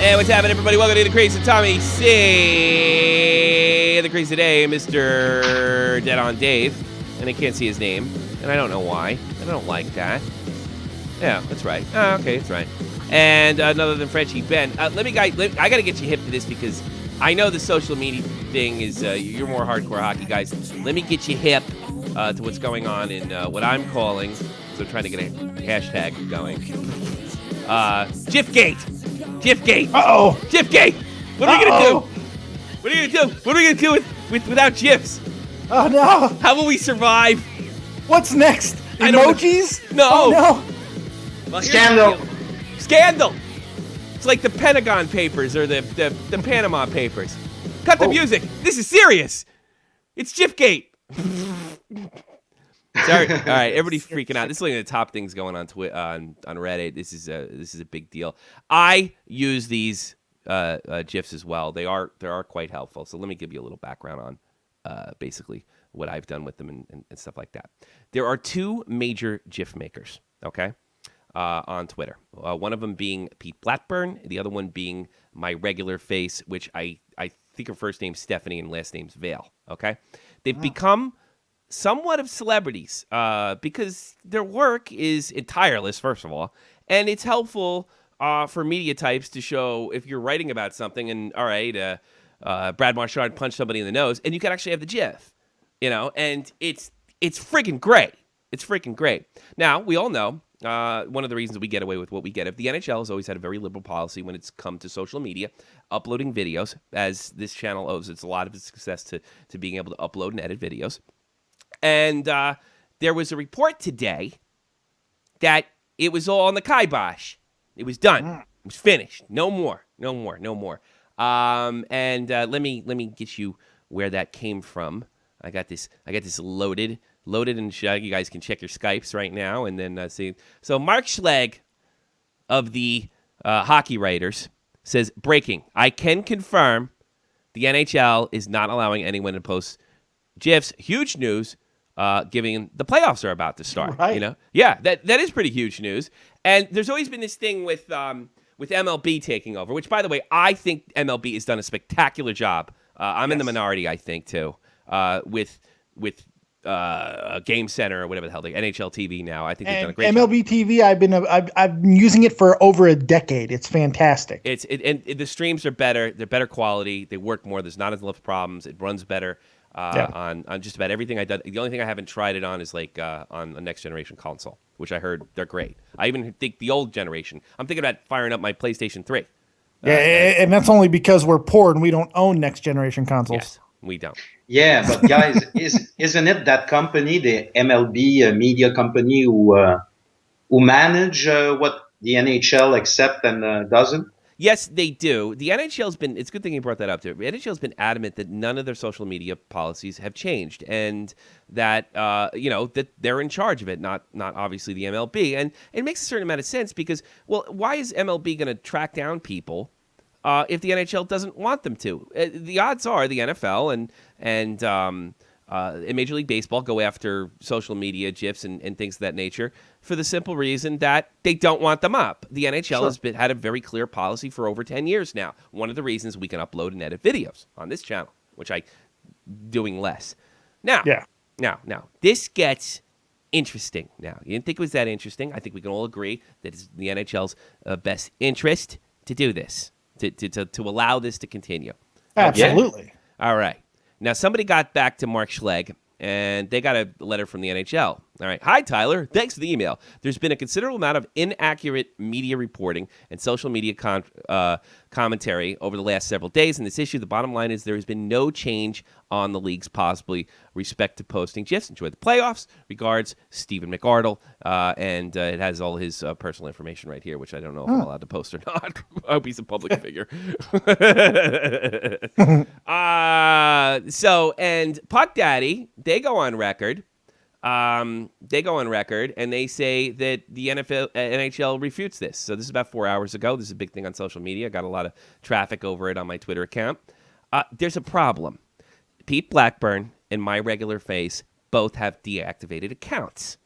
And what's happening, everybody? Welcome to The Crease with Tommy C. The Crease today, Mr. Dead on Dave. And I can't see his name. And I don't know why. I don't like that. Yeah, that's right. Oh, okay, that's right. And none other than Frenchie Ben. I got to get you hip to this because I know the social media thing is, you're more hardcore hockey guys. Let me get you hip to what's going on in what I'm calling, so I'm trying to get a hashtag going. GIFgate. GIFgate. Uh-oh. GIFgate. What are we going to do? What are we going to do? What are we going to do without GIFs? Oh, no. How will we survive? What's next? Emojis? No. Oh, no. Well, Scandal. Scandal. It's like the Pentagon Papers or the Panama Papers. Cut the music. This is serious. It's GIFgate. Sorry. All right, everybody's freaking out. This is one of the top things going on on Reddit. This is a big deal. I use these GIFs as well. They are quite helpful. So let me give you a little background on basically what I've done with them and stuff like that. There are two major GIF makers. Okay. On Twitter. One of them being Pete Blackburn, the other one being my regular face, which I think her first name's Stephanie and last name's Vale. Okay, they've become somewhat of celebrities because their work is tireless, first of all, and it's helpful for media types to show if you're writing about something and all right, Brad Marchand punched somebody in the nose, and you can actually have the GIF, and it's freaking great. It's freaking great. Now we all know. One of the reasons we get away with what we get, if the NHL has always had a very liberal policy when it's come to social media, uploading videos, as this channel owes it's a lot of its success to being able to upload and edit videos. And there was a report today that it was all on the kibosh. It was done. It was finished. No more. And let me get you where that came from. I got this loaded, and you guys can check your Skypes right now and then see. So Mark Schlegg of the Hockey Writers says, breaking, I can confirm the NHL is not allowing anyone to post GIFs. Huge news, given the playoffs are about to start. Right. Yeah, that is pretty huge news. And there's always been this thing with MLB taking over, which, by the way, I think MLB has done a spectacular job. I'm in the minority, I think, too, with Game Center or whatever the hell, like NHL TV now. I think they've done a great job. MLB TV, I've been using it for over a decade. It's fantastic. And the streams are better. They're better quality. They work more. There's not as much problems. It runs better on just about everything I've done. The only thing I haven't tried it on is like on a next generation console, which I heard they're great. I even think the old generation. I'm thinking about firing up my PlayStation 3. And that's only because we're poor and we don't own next generation consoles. Yes, we don't. Yeah, but guys, isn't it that company, the MLB media company, who manage what the NHL accept and doesn't? Yes, they do. The NHL's been, it's a good thing you brought that up too. The NHL's been adamant that none of their social media policies have changed and that, that they're in charge of it, not obviously the MLB. And it makes a certain amount of sense because, well, why is MLB going to track down people if the NHL doesn't want them to? The odds are the NFL and Major League Baseball go after social media GIFs and things of that nature for the simple reason that they don't want them up. The NHL has had a very clear policy for over 10 years now. One of the reasons we can upload and edit videos on this channel, which I doing less. Now, this gets interesting. Now, you didn't think it was that interesting. I think we can all agree that it's the NHL's best interest to do this, to allow this to continue. Absolutely. Okay? All right. Now, somebody got back to Mark Schlegg, and they got a letter from the NHL. All right. Hi, Tyler. Thanks for the email. There's been a considerable amount of inaccurate media reporting and social media commentary over the last several days in this issue. The bottom line is there has been no change on the league's possibly respect to posting GIFs. Enjoy the playoffs. Regards, Stephen McArdle. And it has all his personal information right here, which I don't know if I'm allowed to post or not. I hope he's a public figure. And Puck Daddy, they go on record. And they say that the NHL refutes this. So this is about 4 hours ago. This is a big thing on social media. Got a lot of traffic over it on my Twitter account. There's a problem. Pete Blackburn and my regular face both have deactivated accounts.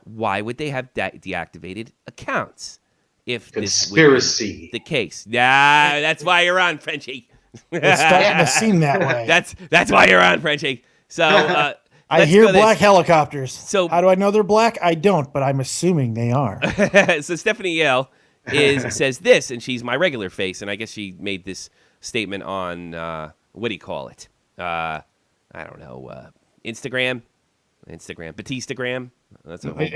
Why would they have deactivated accounts? if Conspiracy. this would be the case. Yeah, that's why you're on, Frenchie. It's starting to seem that way. That's why you're on, Frenchie. So I hear black helicopters. So how do I know they're black? I don't, but I'm assuming they are. So Stephanie Yale says this, and she's my regular face, and I guess she made this statement on what do you call it? I don't know, Instagram, Batistagram. That's a whole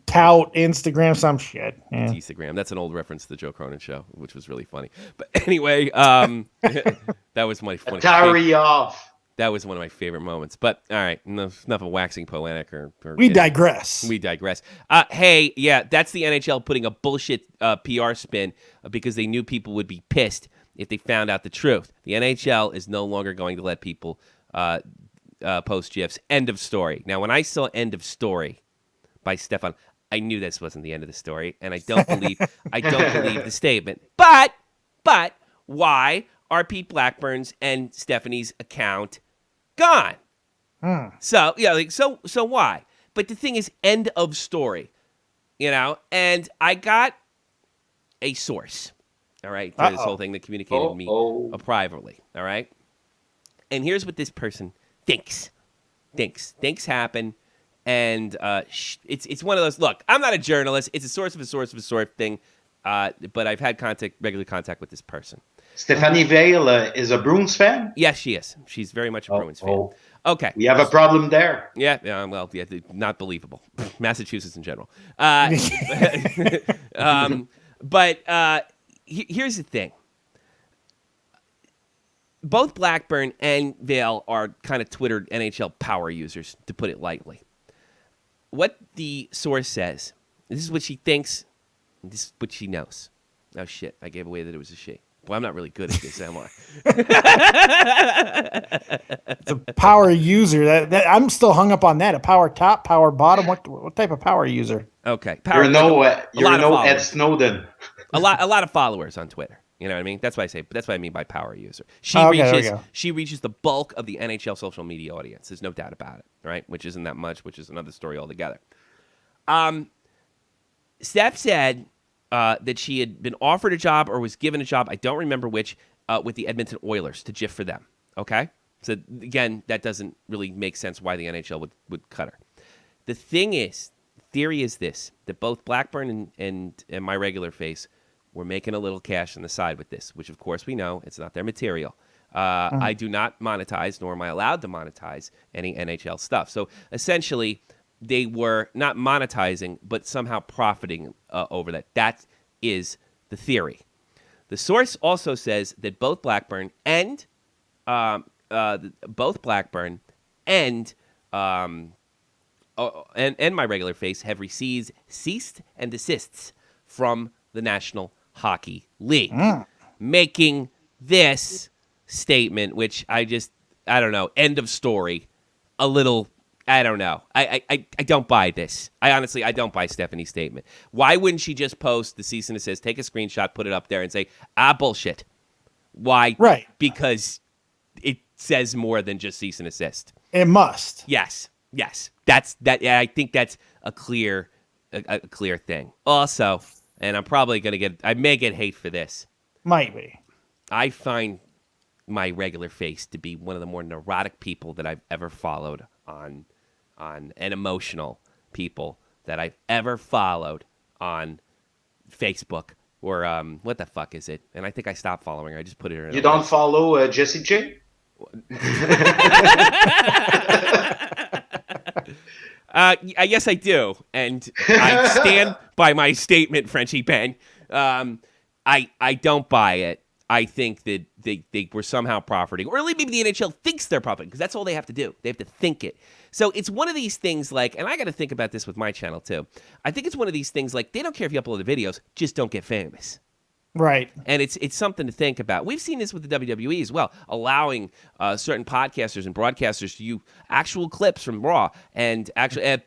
tout Instagram, some shit. Yeah. Batistagram. That's an old reference to the Joe Cronin show, which was really funny. But anyway, that was my funny. Carry off. That was one of my favorite moments. But all right, enough of waxing poetic or we digress. We digress. Hey, yeah, that's the NHL putting a bullshit PR spin because they knew people would be pissed if they found out the truth. The NHL is no longer going to let people post GIFs. End of story. Now, when I saw "End of Story" by Stefan, I knew this wasn't the end of the story, and I don't believe the statement. But why are Pete Blackburn's and Stephanie's account gone? So yeah, so why? But the thing is, end of story, and I got a source, all right, for this whole thing that communicated with me privately, all right? And here's what this person thinks happen, and it's one of those, look, I'm not a journalist, it's a source of a sort thing, but I've had regular contact with this person. Stephanie Vale is a Bruins fan? Yes, she is. She's very much a Bruins fan. Okay. We have a problem there. Yeah, well, yeah, not believable. Massachusetts in general. But here's the thing. Both Blackburn and Vale are kind of Twitter NHL power users, to put it lightly. What the source says, this is what she thinks, this is what she knows. Oh, shit, I gave away that it was a she. Well, I'm not really good at this, am I? It's a power user. That I'm still hung up on that. A power top, power bottom. What type of power user? Okay, you're no Ed Snowden. a lot of followers on Twitter. You know what I mean? That's why I say. That's what I mean by power user. She reaches the bulk of the NHL social media audience. There's no doubt about it, right? Which isn't that much. Which is another story altogether. Steph said that she had been offered a job or was given a job, I don't remember which, with the Edmonton Oilers to GIF for them. Okay? So, again, that doesn't really make sense why the NHL would cut her. The theory is this, that both Blackburn and my regular face were making a little cash on the side with this, which, of course, we know it's not their material. I do not monetize, nor am I allowed to monetize any NHL stuff. So, essentially, they were not monetizing, but somehow profiting over that. That is the theory. The source also says that both Blackburn and my regular face have received cease and desists from the National Hockey League, making this statement, which I don't know, end of story, a little. I don't know. I don't buy this. I don't buy Stephanie's statement. Why wouldn't she just post the cease and desist, take a screenshot, put it up there, and say, bullshit? Why? Right. Because it says more than just cease and desist. It must. Yes. That's that. Yeah, I think that's a clear thing. Also, and I'm probably I may get hate for this. Might be. I find my regular face to be one of the more neurotic people that I've ever followed on and emotional people that I've ever followed on Facebook or what the fuck is it? And I think I stopped following her. I just put it in. You don't follow Jesse J? Yes, I do, and I stand by my statement, Frenchie Ben. I don't buy it. I think that they were somehow profiting, or at least maybe the NHL thinks they're profiting, because that's all they have to do. They have to think it. So it's one of these things like, and I got to think about this with my channel too. I think it's one of these things like, they don't care if you upload the videos, just don't get famous. Right. And it's something to think about. We've seen this with the WWE as well, allowing certain podcasters and broadcasters to use actual clips from Raw, and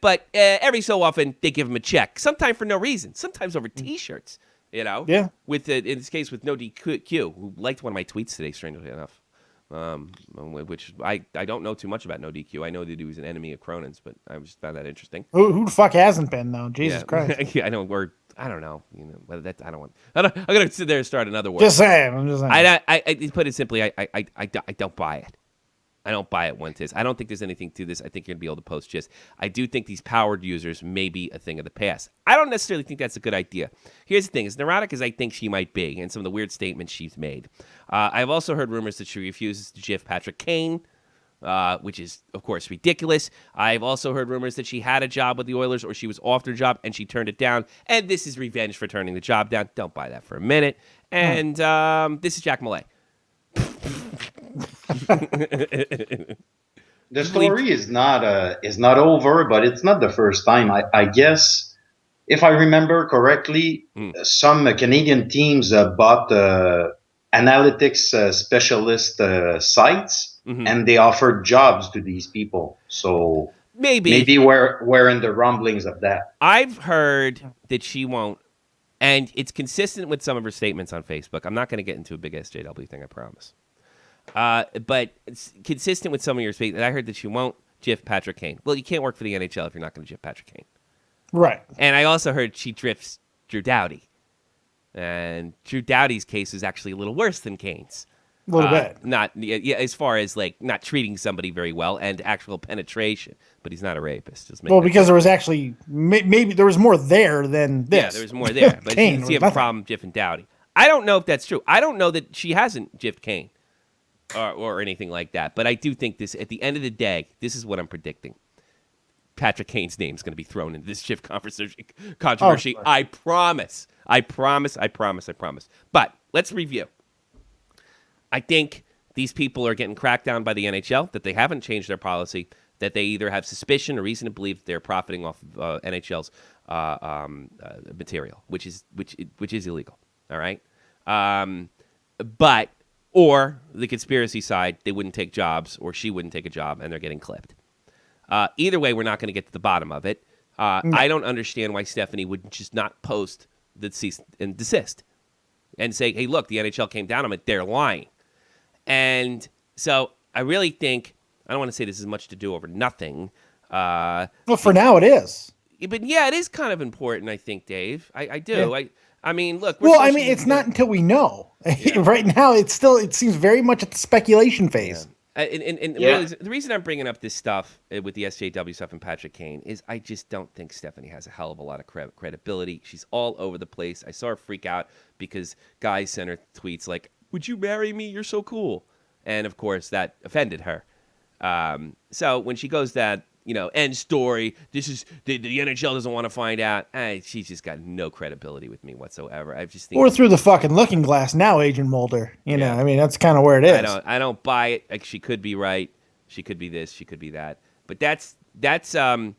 but every so often they give them a check, sometimes for no reason, sometimes over T-shirts. You know, yeah. With in this case, with No DQ, who liked one of my tweets today, strangely enough. Which I don't know too much about No DQ. I know that he was an enemy of Cronin's, but I just found that interesting. Who the fuck hasn't been though? Jesus Christ. Yeah, I know. Or I don't know. Whether that I don't want. I'm gonna sit there and start another word. Just saying. I'm just saying. I put it simply. I don't buy it. I don't buy it once is. I don't think there's anything to this. I think you're going to be able to post gifs. I do think these powered users may be a thing of the past. I don't necessarily think that's a good idea. Here's the thing. As neurotic as I think she might be and some of the weird statements she's made, I've also heard rumors that she refuses to gif Patrick Kane, which is, of course, ridiculous. I've also heard rumors that she had a job with the Oilers or she was offered a job and she turned it down. And this is revenge for turning the job down. Don't buy that for a minute. And this is Jack Malay. The story is not over, but it's not the first time. I guess, if I remember correctly, some Canadian teams bought analytics specialist sites, and they offered jobs to these people. So maybe we're in the rumblings of that. I've heard that she won't, and it's consistent with some of her statements on Facebook. I'm not going to get into a big SJW thing, I promise. But it's consistent with some of your speech. I heard that she won't gif Patrick Kane. Well, you can't work for the NHL if you're not going to gif Patrick Kane. Right. And I also heard she drifts Drew Doughty. And Drew Doughty's case is actually a little worse than Kane's. A little bit. As far as like not treating somebody very well and actual penetration. But he's not a rapist. Because there was actually maybe there was more there than this. Yeah, there was more there. But she have a problem gifing Doughty. I don't know if that's true. I don't know that she hasn't gifted Kane. Or anything like that. But I do think this, at the end of the day, this is what I'm predicting. Patrick Kane's name is going to be thrown into this GIF controversy. Oh, I promise. But let's review. I think these people are getting cracked down by the NHL, that they haven't changed their policy, that they either have suspicion or reason to believe that they're profiting off of NHL's material, which is illegal. All right? Or the conspiracy side, they wouldn't take jobs, or she wouldn't take a job, and they're getting clipped. Either way, we're not going to get to the bottom of it. I don't understand why Stephanie would just not post the cease and desist and say, hey, look, the NHL came down on it. They're lying. And so I really think, I don't want to say this is much to do over nothing. Well, for now it is. But yeah, it is kind of important, I think, Dave. I do. Yeah. I mean, look. It's not until we know. Yeah. Right now, it seems very much at the speculation phase. Yeah. Really, the reason I'm bringing up this stuff with the SJW stuff and Patrick Kane is I just don't think Stephanie has a hell of a lot of credibility. She's all over the place. I saw her freak out because guys sent her tweets like, would you marry me? You're so cool. And, of course, that offended her. So when she goes that, end story. This is the NHL doesn't want to find out. She's just got no credibility with me whatsoever. I just think we're through the fucking looking glass now, Agent Mulder. You know, I mean, that's kind of where it is. I don't buy it. Like, she could be right. She could be this. She could be that. But that's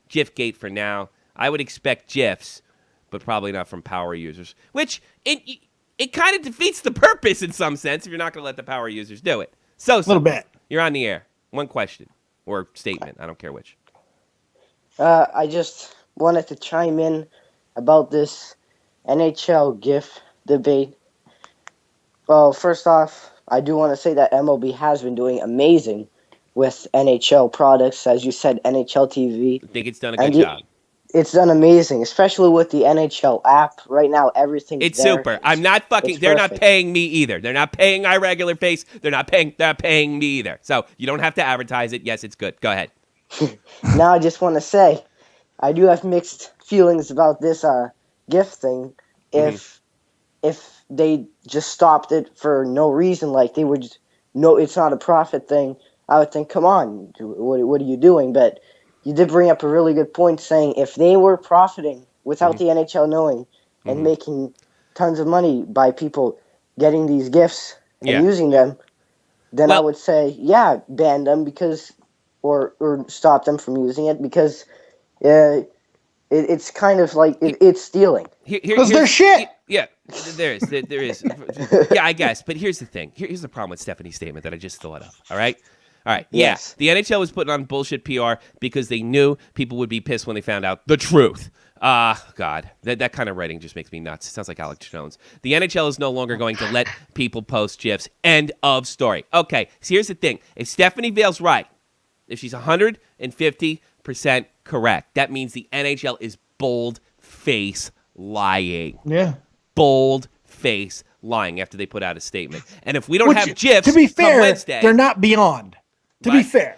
GIF gate for now. I would expect GIFs, but probably not from power users. Which it kind of defeats the purpose in some sense if you're not going to let the power users do it. So a little bit. You're on the air. One question or statement. I don't care which. I just wanted to chime in about this NHL GIF debate. Well, first off, I do want to say that MLB has been doing amazing with NHL products. As you said, NHL TV. I think it's done a good job. It's done amazing, especially with the NHL app. Right now, everything's It's there. super. I'm not fucking. They're not paying me either. They're not paying my regular face. They're not paying me either. So you don't have to advertise it. Yes, it's good. Go ahead. Now I just want to say, I do have mixed feelings about this GIF thing. If they just stopped it for no reason, like they would no, it's not a profit thing, I would think, come on, what are you doing? But you did bring up a really good point, saying if they were profiting without the NHL knowing and making tons of money by people getting these GIFs and using them, then I would say, ban them because. Or stop them from using it because it's kind of like it's stealing. Because they're shit. There is. Yeah, I guess. But here's the thing. Here's the problem with Stephanie's statement that I just thought of. All right. Yes. Yeah. The NHL was putting on bullshit PR because they knew people would be pissed when they found out the truth. God, that kind of writing just makes me nuts. It sounds like Alex Jones. The NHL is no longer going to let people post GIFs. End of story. Okay. So here's the thing. If Stephanie Vale's right. If she's 150% correct, that means the NHL is bold-face lying. Yeah. Bold face lying after they put out a statement. And if we don't have GIFs, to be come fair, Wednesday, they're not beyond. To be Right. fair.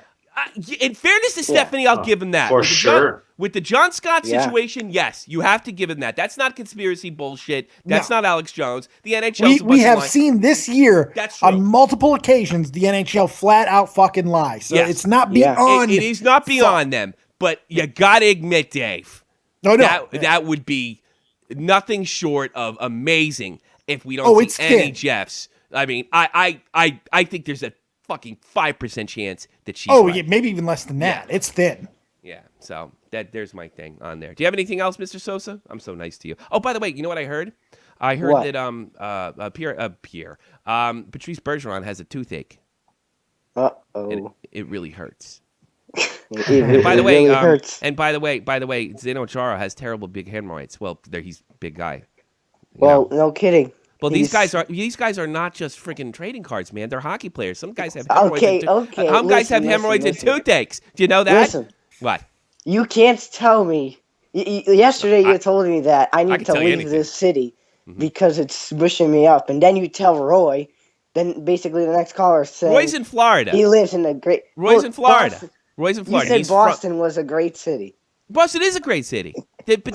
In fairness to Stephanie, I'll give him that. For With the sure. with the John Scott Yeah. situation, yes, you have to give him that. That's not conspiracy bullshit. That's not Alex Jones. The NHL We have seen this year That's true. on multiple occasions the NHL flat out fucking lie. So Yes. it's not Yeah. beyond. It is not beyond them, but you gotta admit, Dave, No, no. that would be nothing short of amazing if we don't it's see any thin. Jeffs. I mean, I think there's a fucking 5% chance that she's Oh, right. yeah, maybe even less than that. It's thin. Yeah, so there's my thing on there. Do you have anything else, Mr. Sosa? I'm so nice to you. Oh, by the way, you know what I heard? I heard What? that Patrice Bergeron has a toothache. Uh-oh. And it really hurts. It By the way, really hurts. and by the way, Zdeno Chara has he's big hemorrhoids. Well, he's a big guy. You Well, know? no kidding. Well, these He's- guys are not just freaking trading cards, man. They're hockey players. Some guys have hemorrhoids. Okay, and okay, Some guys have listen, hemorrhoids listen. and toothaches. Do you know that? Listen, What? you can't tell me. Yesterday you told me that I can need to tell you leave anything. this city because it's swishing me up, and then you tell Roy. Then basically the next caller said Roy's in Florida. he lives in a great. Roy's in Florida. Boston, Roy's in you Florida. said He's Boston was a great city. Boston is a great city. Look,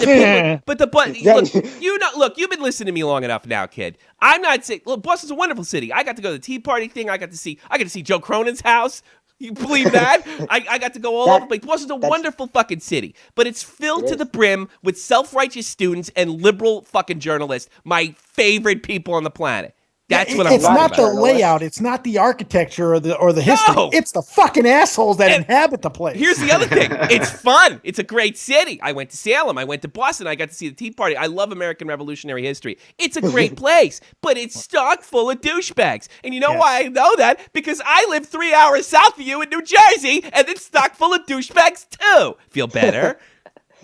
you've been listening to me long enough now, kid. I'm not saying, look, Boston's a wonderful city. I got to go to the Tea Party thing. I got to see Joe Cronin's house. You believe that? I got to go all over the place. Boston's a wonderful fucking city, but it's filled to the brim with self-righteous students and liberal fucking journalists, my favorite people on the planet. That's what I'm It's talking not about. the layout. It's not the architecture or the history. No! It's the fucking assholes that And inhabit the place. Here's the other thing. It's fun. It's a great city. I went to Salem. I went to Boston. I got to see the Tea Party. I love American Revolutionary history. It's a great place, but it's stock full of douchebags. And you know why I know that? Because I live 3 hours south of you in New Jersey, and it's stock full of douchebags too. Feel better?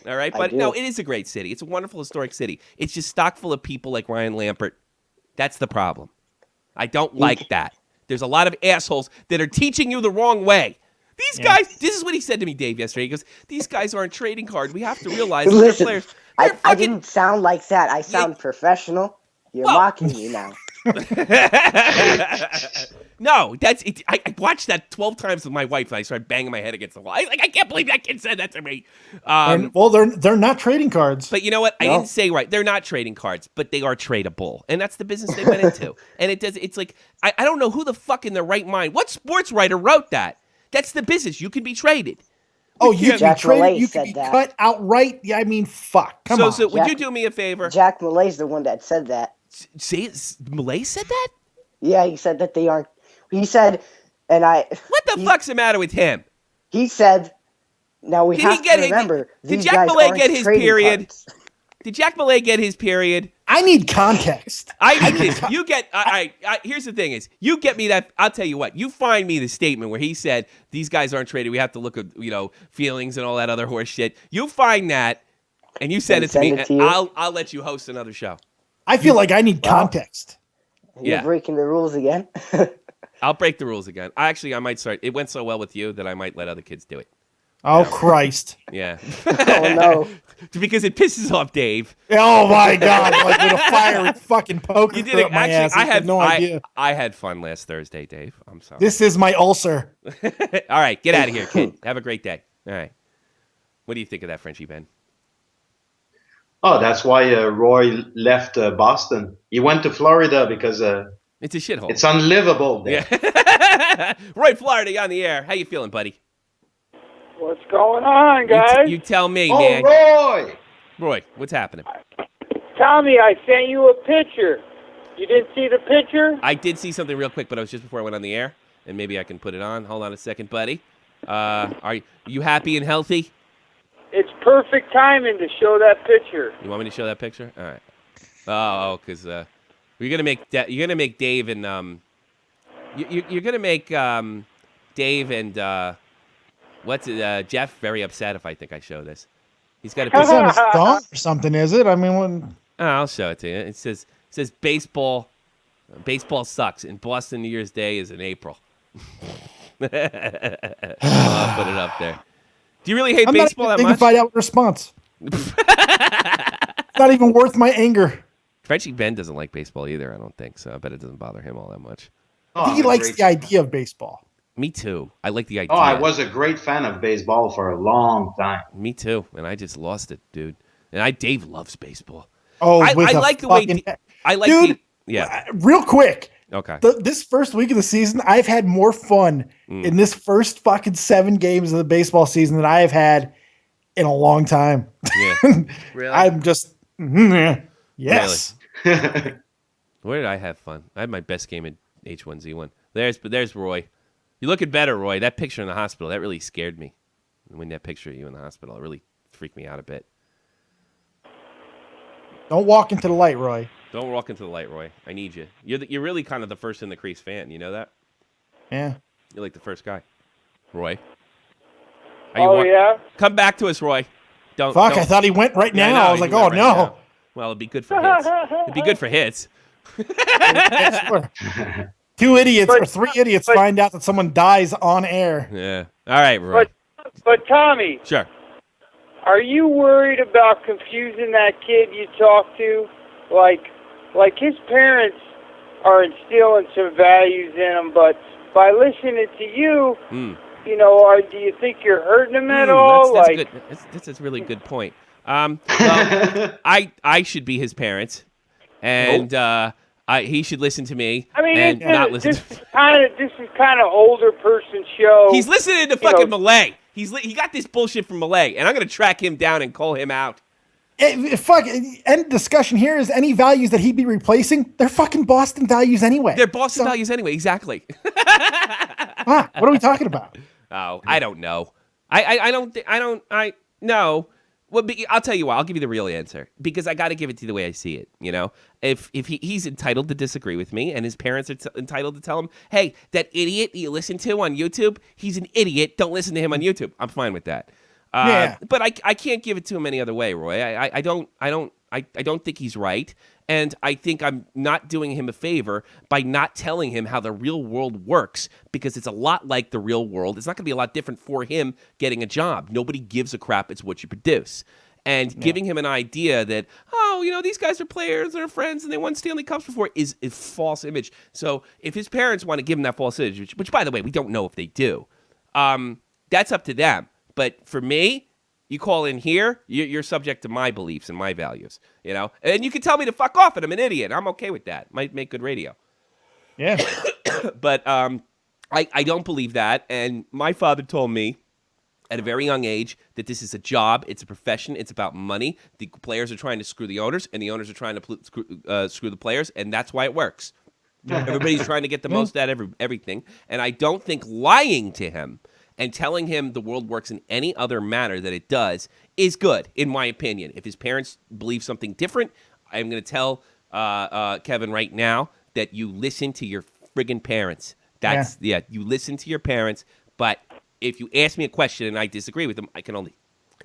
All right? But no, it is a great city. It's a wonderful historic city. It's just stock full of people like Ryan Lampert. That's the problem. I don't like that. There's a lot of assholes that are teaching you the wrong way. These guys, this is what he said to me, Dave, yesterday. He goes, these guys aren't trading cards. We have to realize that they're Listen, players. I didn't sound like that. I sound professional. You're mocking me now. No, that's it. I watched that 12 times with my wife, and I started banging my head against the wall. I can't believe that kid said that to me. They're not trading cards. But you know what? I No. didn't say right. They're not trading cards, but they are tradable, and that's the business they went into. And it's like I don't know who the fuck in their right mind. What sports writer wrote that? That's the business. You can be traded. Oh, you can be Jack traded. Millay You can said be that. cut outright. Yeah, I mean, fuck. Come on. So would you Jack- do me a favor? Jack Malay's the one that said that. Say Malay said that? Yeah, he said that they aren't. He said, and I. What the fuck's the matter with him? He said. Now we Did have he get to his- remember. did these Jack guys Millay aren't get his trading period? cards. Did Jack Millay get his period? I need context. I need this. You get. I here's the thing: is you get me that. I'll tell you what. You find me the statement where he said these guys aren't traded. We have to look at feelings and all that other horse shit. You find that, and you send And it to me. send it to And you? I'll let you host another show. I feel like I need context. You're Yeah. breaking the rules again. I'll break the rules again. I might start. It went so well with you that I might let other kids do it. Oh, Christ. Yeah. Oh no. Because it pisses off Dave. Oh, my God. Like with a fiery fucking poker You did through it. my ass. Actually, I had no idea. I had fun last Thursday, Dave. I'm sorry. This is my ulcer. All right, get out of here, kid. Have a great day. All right. What do you think of that, Frenchie Ben? Oh, that's why Roy left Boston. He went to Florida because It's a shithole. it's unlivable there. Yeah. Roy Florida, you on the air. How you feeling, buddy? What's going on, guys? You tell me, Oh, man. Roy! Roy, what's happening? Tommy, I sent you a picture. You didn't see the picture? I did see something real quick, but it was just before I went on the air, and maybe I can put it on. Hold on a second, buddy. Are you happy and healthy? It's perfect timing to show that picture. You want me to show that picture? All right. Oh, because you're gonna make Dave and you're gonna make Dave and Jeff very upset if I think I show this. He's got a It's picture. on his thumb or something, is it? I mean, when... I'll show it to you. It says baseball sucks, and Boston New Year's Day is in April. I'll put it up there. Do you really hate I'm baseball not that even much? dignified out response. Not even worth my anger. Frenchie Ben doesn't like baseball either, I don't think. So I bet it doesn't bother him all that much. Oh, I think I'm he a likes great- the idea of baseball. Me too. I like the idea. Oh, I was a great fan of baseball for a long time. Me too. And I just lost it, dude. And Dave loves baseball. Oh, I with a like the way. fucking- I like Dude, yeah. real quick. Okay. This first week of the season, I've had more fun in this first fucking 7 games of the baseball season than I have had in a long time. Yeah. Really? I'm just yes. Where did I have fun? I had my best game in H1Z1. There's Roy. You're looking better, Roy. That picture in the hospital, that really scared me. When that picture of you in the hospital, it really freaked me out a bit. Don't walk into the light, Roy. Don't walk into the light, Roy. I need you. You're really kind of the first in the crease fan. You know that? Yeah. You're like the first guy. Roy. Yeah? Come back to us, Roy. Don't. Fuck, don't- I thought he went right Yeah, now. I was like, he went oh right no. now. Well, it'd be good for hits. It'd be good for hits. Yeah, sure. 2 idiots or 3 idiots find out that someone dies on air. Yeah. All right, Roy. But Tommy, Sure. are you worried about confusing that kid you talk to? Like his parents are instilling some values in him, but by listening to you, you know, do you think you're hurting him at all? That's good. That's a really good point. Well, I should be his parents, and he should listen to me. I mean, and not listen. this is kind of older person show. He's listening to fucking Malay. He got this bullshit from Malay, and I'm gonna track him down and call him out. Fuck, end discussion here is any values that he'd be replacing, they're fucking Boston values anyway. They're Boston values anyway. Exactly. What are we talking about? Oh, I don't know. I no. Well, I'll tell you what. I'll give you the real answer because I got to give it to you the way I see it. You know, if he's entitled to disagree with me, and his parents are entitled to tell him, "Hey, that idiot that you listen to on YouTube, he's an idiot. Don't listen to him on YouTube." I'm fine with that. Yeah. But I can't give it to him any other way, Roy. I don't think he's right, and I think I'm not doing him a favor by not telling him how the real world works because it's a lot like the real world. It's not going to be a lot different for him getting a job. Nobody gives a crap. It's what you produce. And giving him an idea that, oh, you know, these guys are players, they're friends, and they won Stanley Cups before is a false image. So if his parents want to give him that false image, which by the way, we don't know if they do, that's up to them. But for me, you call in here, you're subject to my beliefs and my values, you know? And you can tell me to fuck off and I'm an idiot. I'm okay with that. Might make good radio. Yeah. But I don't believe that. And my father told me at a very young age that this is a job, it's a profession, it's about money. The players are trying to screw the owners, and the owners are trying to screw the players, and that's why it works. Everybody's trying to get the most out of everything. And I don't think lying to him and telling him the world works in any other manner that it does is good, in my opinion. If his parents believe something different, I'm going to tell Kevin right now that you listen to your friggin' parents. You listen to your parents, but if you ask me a question and I disagree with them, I can only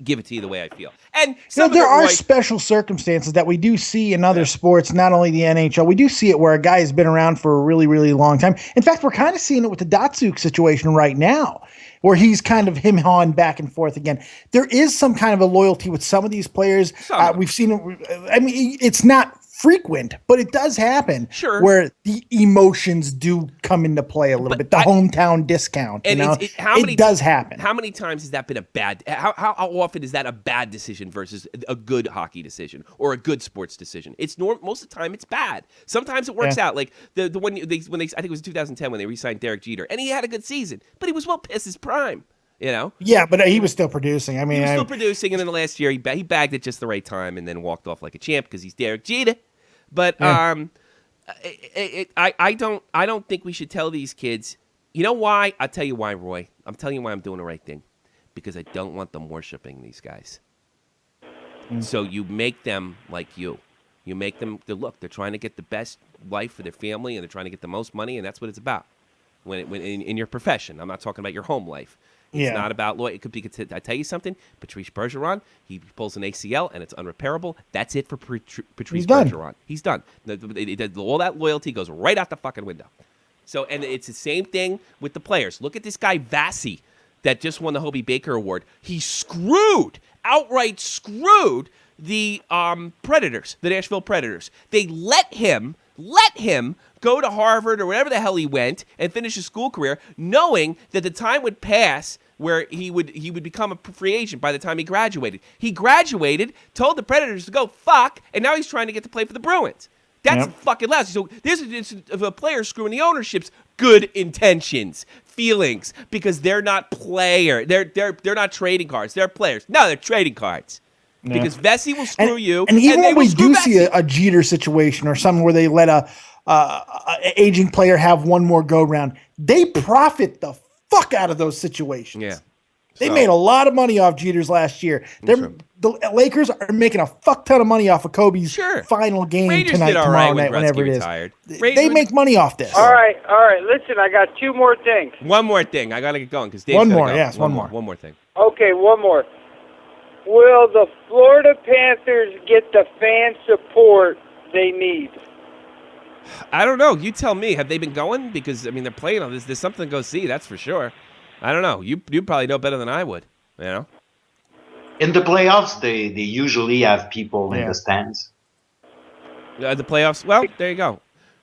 give it to you the way I feel. And there are special circumstances that we do see in other sports, not only the NHL. We do see it where a guy has been around for a really, really long time. In fact, we're kind of seeing it with the Datsuk situation right now, where he's kind of him-hawing back and forth again. There is some kind of a loyalty with some of these players. We've seen it. I mean, it's not frequent, but it does happen. Sure. Where the emotions do come into play a little bit. The hometown discount. And it does happen. How many times has that been a bad? How often is that a bad decision versus a good hockey decision or a good sports decision? It's most of the time it's bad. Sometimes it works out. Like the one when they I think it was 2010 when they re-signed Derek Jeter, and he had a good season, but he was well past his prime. You know? Yeah, but he was still producing. I mean, he was still producing, and then the last year he bagged at just the right time, and then walked off like a champ because he's Derek Jeter. But I don't think we should tell these kids. You know why? I'll tell you why, Roy. I'm telling you why I'm doing the right thing. Because I don't want them worshiping these guys. So you make them like you. You make them look. They're trying to get the best life for their family, and they're trying to get the most money, and that's what it's about. When in your profession, I'm not talking about your home life. It's not about loyalty. It could be. I tell you something. Patrice Bergeron, he pulls an ACL and it's unrepairable. That's it for Patrice Bergeron. He's done. All that loyalty goes right out the fucking window. So, and it's the same thing with the players. Look at this guy Vassy that just won the Hobie Baker Award. He outright screwed the Predators, the Nashville Predators. They let him go to Harvard or wherever the hell he went and finish his school career, knowing that the time would pass where he would become a free agent by the time he graduated. He graduated, told the Predators to go fuck, and now he's trying to get to play for the Bruins. That's fucking lousy. So this is of a player screwing the ownership's good intentions, feelings, because they're not player. They're not trading cards. They're players. No, they're trading cards. Yeah. Because Vesey will screw you. And even when we do Vesey. see a Jeter situation or something where they let a aging player have one more go round, they profit the fuck out of those situations. Yeah. They made a lot of money off Jeter's last year. The Lakers are making a fuck ton of money off of Kobe's final game Rangers tonight, did all tomorrow right night, when whenever Gretzky it is. retired. They make money off this. All right. Listen, I got two more things. One more thing. I got to get going because Dave's one more. Go. Yes, one more. One more thing. Okay, one more. Will the Florida Panthers get the fan support they need? I don't know. You tell me. Have they been going? Because, I mean, they're playing on this. There's something to go see, that's for sure. I don't know. You probably know better than I would, you know? In the playoffs, they usually have people in the stands. The playoffs? Well, there you go.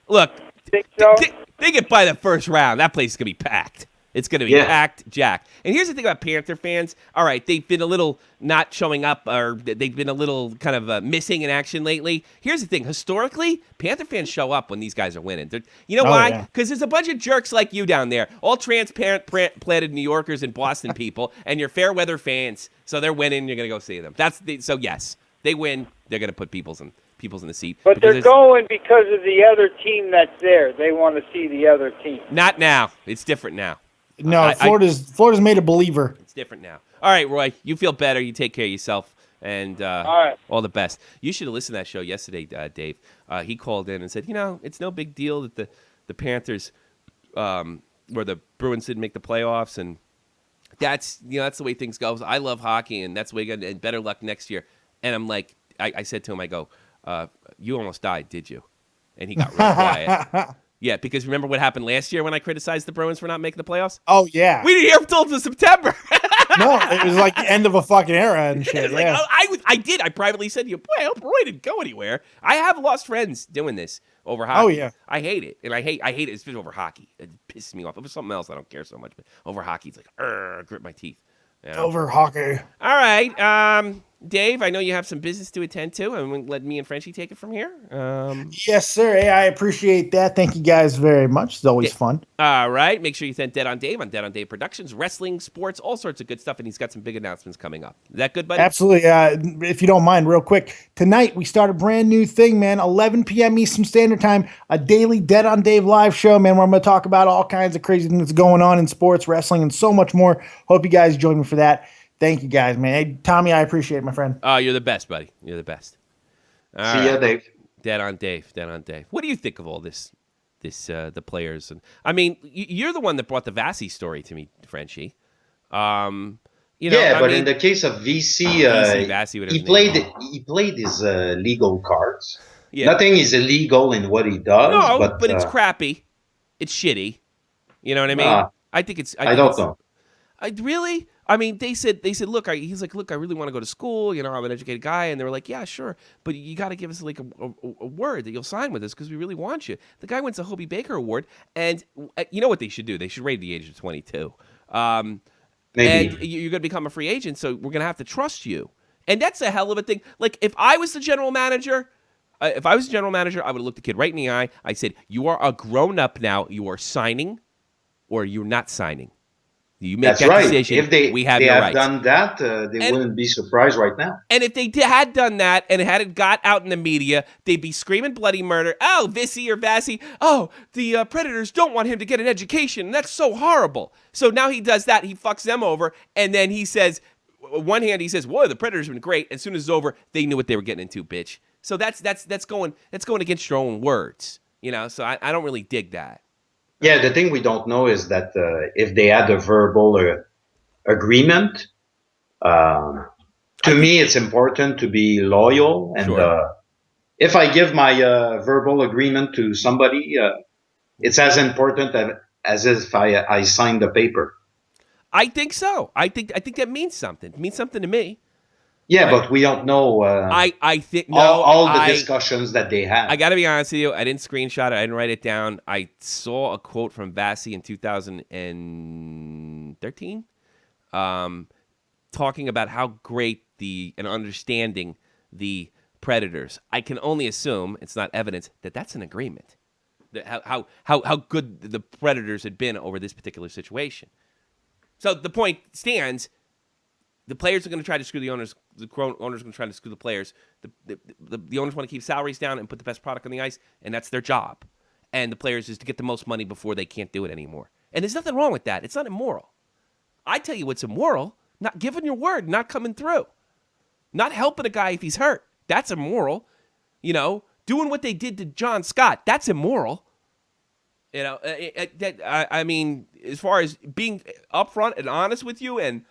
Look, Think so? they get by the first round. That place is going to be packed. It's going to be packed, Jack. And here's the thing about Panther fans. All right, they've been a little not showing up, or they've been a little kind of missing in action lately. Here's the thing. Historically, Panther fans show up when these guys are winning. You know why? Because there's a bunch of jerks like you down there, all transparent, planted New Yorkers and Boston people, and you're fair weather fans. So they're winning. You're going to go see them. So yes, they win. They're going to put people's in the seat. But they're going because of the other team that's there. They want to see the other team. Not now. It's different now. No, Florida's made a believer. It's different now. All right, Roy, you feel better. You take care of yourself, and all the best. You should have listened to that show yesterday, Dave. He called in and said, it's no big deal that the Panthers, where the Bruins didn't make the playoffs, and that's the way things go. I love hockey, and that's the way you got, and better luck next year. And I'm like, I said to him, I go, you almost died, did you? And he got real quiet. Yeah, because remember what happened last year when I criticized the Bruins for not making the playoffs? Oh, yeah. We didn't hear until September. No, it was like the end of a fucking era and shit. Like, I did. I privately said to you, boy, I hope Roy didn't go anywhere. I have lost friends doing this over hockey. Oh, yeah. I hate it. And I hate it, especially over hockey. It pisses me off. Over something else, I don't care so much. But over hockey, it's like, grit my teeth. Over hockey. All right. Dave, I know you have some business to attend to. I'm going to let me and Frenchie take it from here. Yes, sir. Hey, I appreciate that. Thank you guys very much. It's always fun. All right. Make sure you send Dead on Dave on Dead on Dave Productions, wrestling, sports, all sorts of good stuff. And he's got some big announcements coming up. Is that good, buddy? Absolutely. If you don't mind, real quick. Tonight, we start a brand new thing, man. 11 p.m. Eastern Standard Time, a daily Dead on Dave live show, man, where I'm going to talk about all kinds of crazy things going on in sports, wrestling, and so much more. Hope you guys join me for that. Thank you, guys, man. Hey, Tommy, I appreciate it, my friend. Oh, you're the best, buddy. You're the best. See ya, Dave. Dead on Dave. What do you think of all this, the players? And I mean, you're the one that brought the Vesey story to me, Frenchie. In the case of VC, he played his legal cards. Yeah. Nothing is illegal in what he does. No, but it's crappy. It's shitty. You know what I mean? I think it's. I don't know. Really? I mean, they said, look, he's like, look, I really want to go to school. I'm an educated guy. And they were like, yeah, sure. But you got to give us like a word that you'll sign with us because we really want you. The guy wins a Hobie Baker Award. And you know what they should do? They should raise the age of 22. Maybe. And you're going to become a free agent. So we're going to have to trust you. And that's a hell of a thing. Like if I was the general manager, I would have looked the kid right in the eye. I said, you are a grown up now. You are signing or you're not signing. You make That's that right. decision. If they have done that, they wouldn't be surprised right now. And if they had done that and had it got out in the media, they'd be screaming bloody murder. Oh, Vesey or Vesey. Oh, the Predators don't want him to get an education. And that's so horrible. So now he does that. He fucks them over. And then he says, one hand, he says, "Whoa, the Predators have been great." As soon as it's over, they knew what they were getting into, bitch. So that's going against your own words. So I don't really dig that. Yeah, the thing we don't know is that if they had a verbal agreement, to me it's important to be loyal. And if I give my verbal agreement to somebody, it's as important as if I signed the paper. I think so. I think that means something. It means something to me. Yeah, but we don't know I think no. all the discussions that they had. I got to be honest with you. I didn't screenshot it. I didn't write it down. I saw a quote from Vasi in 2013, talking about how great and understanding the Predators. I can only assume it's not evidence that that's an agreement. How good the Predators had been over this particular situation. So the point stands. The players are going to try to screw the owners. The owners are going to try to screw the players. The owners want to keep salaries down and put the best product on the ice, and that's their job. And the players is to get the most money before they can't do it anymore. And there's nothing wrong with that. It's not immoral. I tell you what's immoral, not giving your word, not coming through. Not helping a guy if he's hurt. That's immoral. Doing what they did to John Scott, that's immoral. I mean, as far as being upfront and honest with you and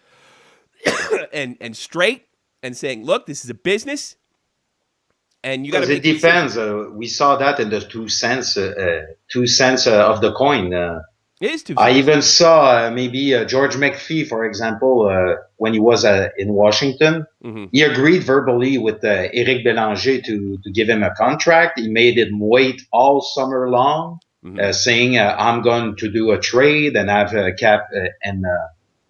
straight and saying, look, this is a business, and you got to. It depends. We saw that in the 2 cents of the coin. It is 2 cents. I even saw maybe George McPhee, for example, when he was in Washington. Mm-hmm. He agreed verbally with Éric Bélanger to give him a contract. He made him wait all summer long, saying, "I'm going to do a trade and have a cap and."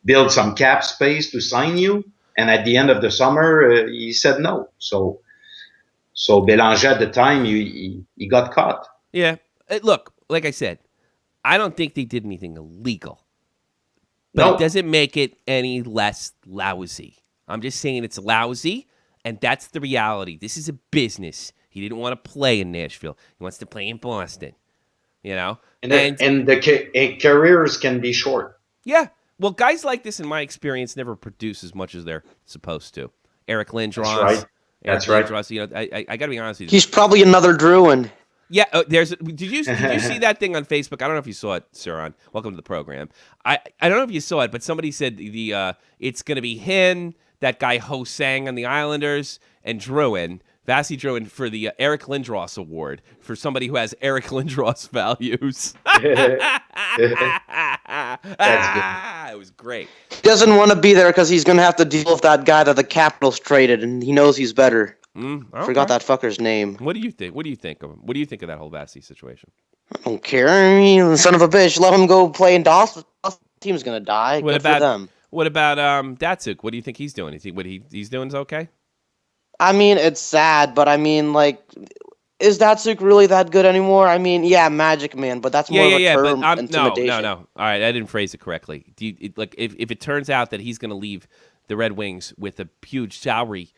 Build some cap space to sign you, and at the end of the summer, he said no. So Bélanger at the time, he got caught. Yeah, look, like I said, I don't think they did anything illegal, but it doesn't make it any less lousy. I'm just saying it's lousy, and that's the reality. This is a business. He didn't want to play in Nashville. He wants to play in Boston. And the careers can be short. Yeah. Well, guys like this, in my experience, never produce as much as they're supposed to. Eric Lindros. That's right. Lindros, I got to be honest with you. He's probably another Druin. Yeah, did you see that thing on Facebook? I don't know if you saw it, Suron. Welcome to the program. I don't know if you saw it, but somebody said it's going to be him, that guy Ho-Sang on the Islanders, and Druin. Vasi Druin for the Eric Lindros Award for somebody who has Eric Lindros values. That's good. It was great. He doesn't want to be there because he's going to have to deal with that guy that the Capitals traded, and he knows he's better. Okay. Forgot that fucker's name. What do you think? What do you think of him? What do you think of that whole Vasi situation? I don't care. I mean, son of a bitch. Let him go play in Dawson. The team's going to die. Good for them. What about Datsuk? What do you think he's doing? You think what he's doing is okay? I mean, it's sad, but I mean, like, is Datsuk really that good anymore? I mean, yeah, Magic Man, but that's more of a term intimidation. No. All right, I didn't phrase it correctly. If it turns out that he's going to leave the Red Wings with a huge salary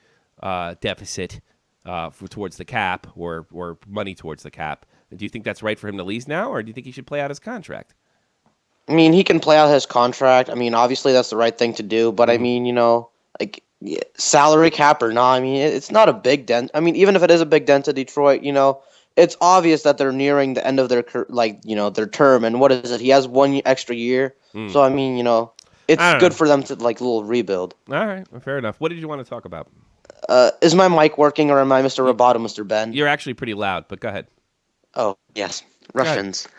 deficit towards the cap or money towards the cap, do you think that's right for him to leave now, or do you think he should play out his contract? I mean, he can play out his contract. I mean, obviously that's the right thing to do, but I mean, salary cap or not, I mean, it's not a big dent. I mean, even if it is a big dent to Detroit, it's obvious that they're nearing the end of their their term. And what is it? He has 1 extra year. So I mean, it's good for them to a little rebuild. All right, fair enough. What did you want to talk about? Is my mic working, or am I Mr. Roboto, Mr. Ben? You're actually pretty loud, but go ahead. Oh yes, Russians.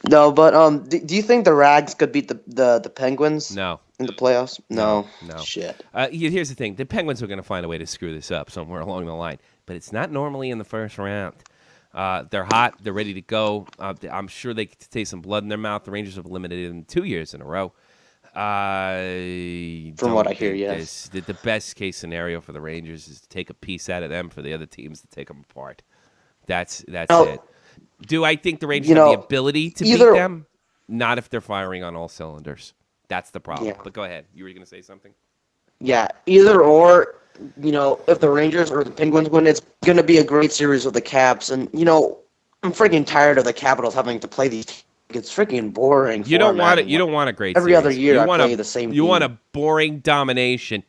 No, but do you think the Rags could beat the Penguins? No. In the playoffs? No. Shit. Here's the thing. The Penguins are going to find a way to screw this up somewhere along the line, but it's not normally in the first round. They're hot. They're ready to go. I'm sure they could taste some blood in their mouth. The Rangers have eliminated them 2 years in a row. From what I hear, yes. The best case scenario for the Rangers is to take a piece out of them for the other teams to take them apart. That's it. Do I think the Rangers have the ability to beat them? Not if they're firing on all cylinders. That's the problem. Yeah. But go ahead. You were going to say something? Yeah, either or, if the Rangers or the Penguins win, it's going to be a great series with the Caps. And, I'm freaking tired of the Capitals having to play these teams. It's freaking boring. You don't want it. You don't want a great every series. Other year I play the same You team. want a boring domination.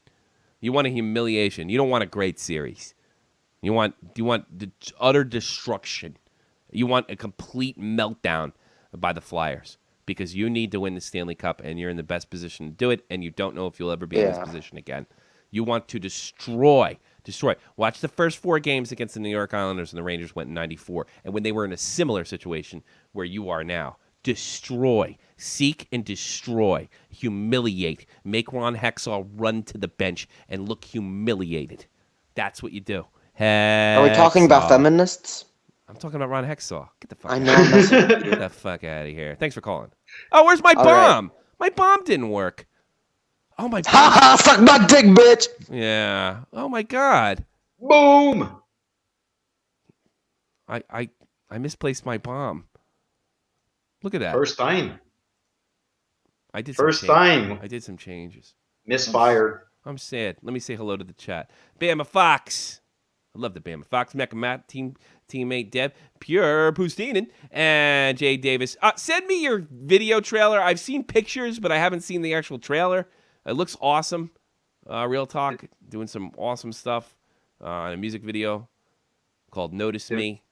You want a humiliation. You don't want a great series. You want the utter destruction. You want a complete meltdown by the Flyers because you need to win the Stanley Cup and you're in the best position to do it, and you don't know if you'll ever be in this position again. You want to destroy. Watch the first 4 games against the New York Islanders, and the Rangers went in '94, and when they were in a similar situation where you are now. destroy, seek and destroy, humiliate, make Ron Hexall run to the bench and look humiliated. That's what you do. Are we talking about Hexall. feminists? I'm talking about Ron Hexall. Get the fuck I out know of I'm here. messing with you. Get the fuck out of here. Thanks for calling. Oh, where's my All bomb? My bomb didn't work. Oh, my Ha bomb. ha! Suck my dick, bitch! Yeah. Oh, my God. Boom! I misplaced my bomb. Look at that. First time. I did First some time. I did some changes. Misfired. I'm sad. Let me say hello to the chat. Bama Fox. I love the Bama Fox. Mecca Matt, teammate Deb, Pure Pustinen, and Jay Davis. Send me your video trailer. I've seen pictures, but I haven't seen the actual trailer. It looks awesome. Real talk, doing some awesome stuff in a music video called "Notice Me."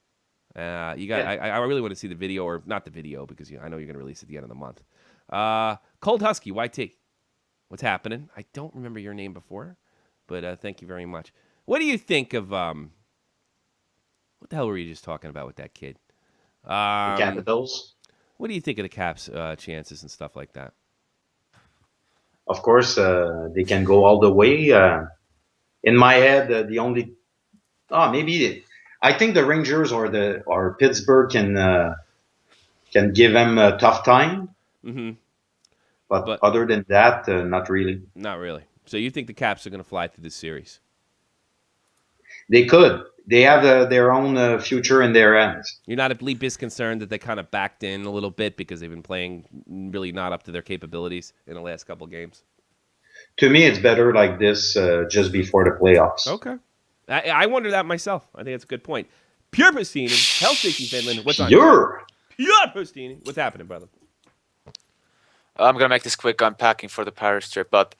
You got. I really want to see the video, or not the video, because I know you're going to release it at the end of the month. Cold Husky YT. What's happening? I don't remember your name before, but thank you very much. What do you think of what the hell were you just talking about with that kid? The Capitals. What do you think of the Caps' chances and stuff like that? Of course, they can go all the way. In my head, the only I think the Rangers or Pittsburgh can give them a tough time. Mm-hmm. But other than that, not really. Not really. So you think the Caps are going to fly through this series? They could. They have their own future in their hands. You're not a bleep is concerned that they kind of backed in a little bit because they've been playing really not up to their capabilities in the last couple games? To me, it's better like this just before the playoffs. Okay. I wonder that myself. I think that's a good point. Pure Postini, Helsinki, Finland. What's on Pure Postini. What's happening, brother? I'm going to make this quick. I'm packing for the Paris trip, but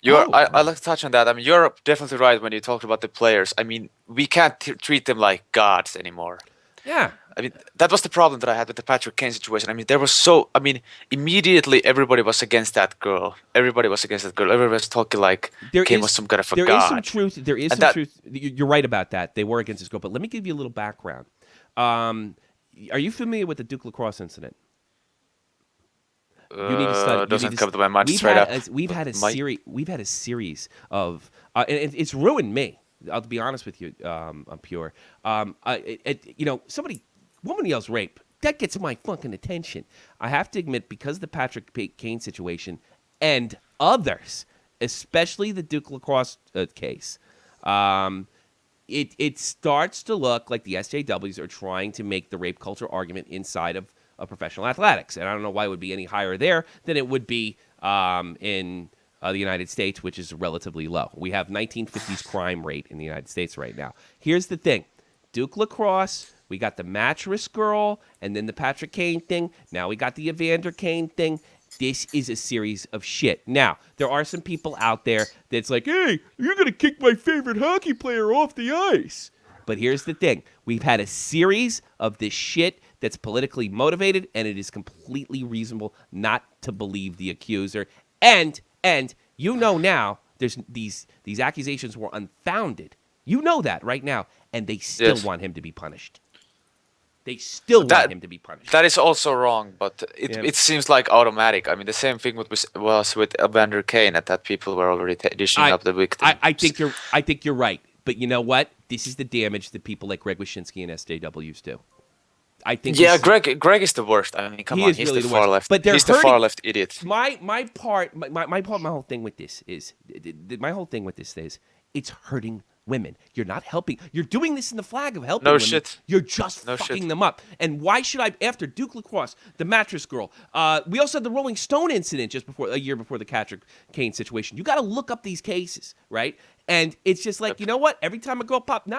I'd like to touch on that. I mean, you're definitely right when you talked about the players. I mean, we can't treat them like gods anymore. Yeah. I mean, that was the problem that I had with the Patrick Kane situation. I mean, immediately everybody was against that girl. Everybody was talking like Kane was some kind of a god. There is some truth. There is some truth. You're right about that. They were against this girl. But let me give you a little background. Are you familiar with the Duke lacrosse incident? You need to study. Doesn't come to my mind straight up. We've had a series. We've had a series of, and it's ruined me. I'll be honest with you. I'm pure. Woman yells rape. That gets my fucking attention. I have to admit, because of the Patrick Kane situation and others, especially the Duke lacrosse case, it starts to look like the SJWs are trying to make the rape culture argument inside of professional athletics. And I don't know why it would be any higher there than it would be in the United States, which is relatively low. We have 1950s crime rate in the United States right now. Here's the thing. Duke lacrosse, we got the mattress girl, and then the Patrick Kane thing. Now we got the Evander Kane thing. This is a series of shit. Now, there are some people out there that's like, hey, you're going to kick my favorite hockey player off the ice. But here's the thing. We've had a series of this shit that's politically motivated, and it is completely reasonable not to believe the accuser. And you know now there's these accusations were unfounded. You know that right now, and they still want him to be punished. They still want him to be punished. That is also wrong, but it seems like automatic. I mean, the same thing was with Evander Kane, that people were already dishing up the victim. I think you're right. But you know what? This is the damage that people like Greg Wyshynski and SJWs do. I think. Yeah, Greg is the worst. I mean, come on, he's really the far left. But he's the far left idiot. My whole thing with this is it's hurting women. You're not helping. You're doing this in the flag of helping women. Shit. You're just fucking them up. And why should I, after Duke lacrosse, the mattress girl, we also had the Rolling Stone incident a year before the Patrick Kane situation. You got to look up these cases, right? And it's just like, you know what? Every time a girl pops,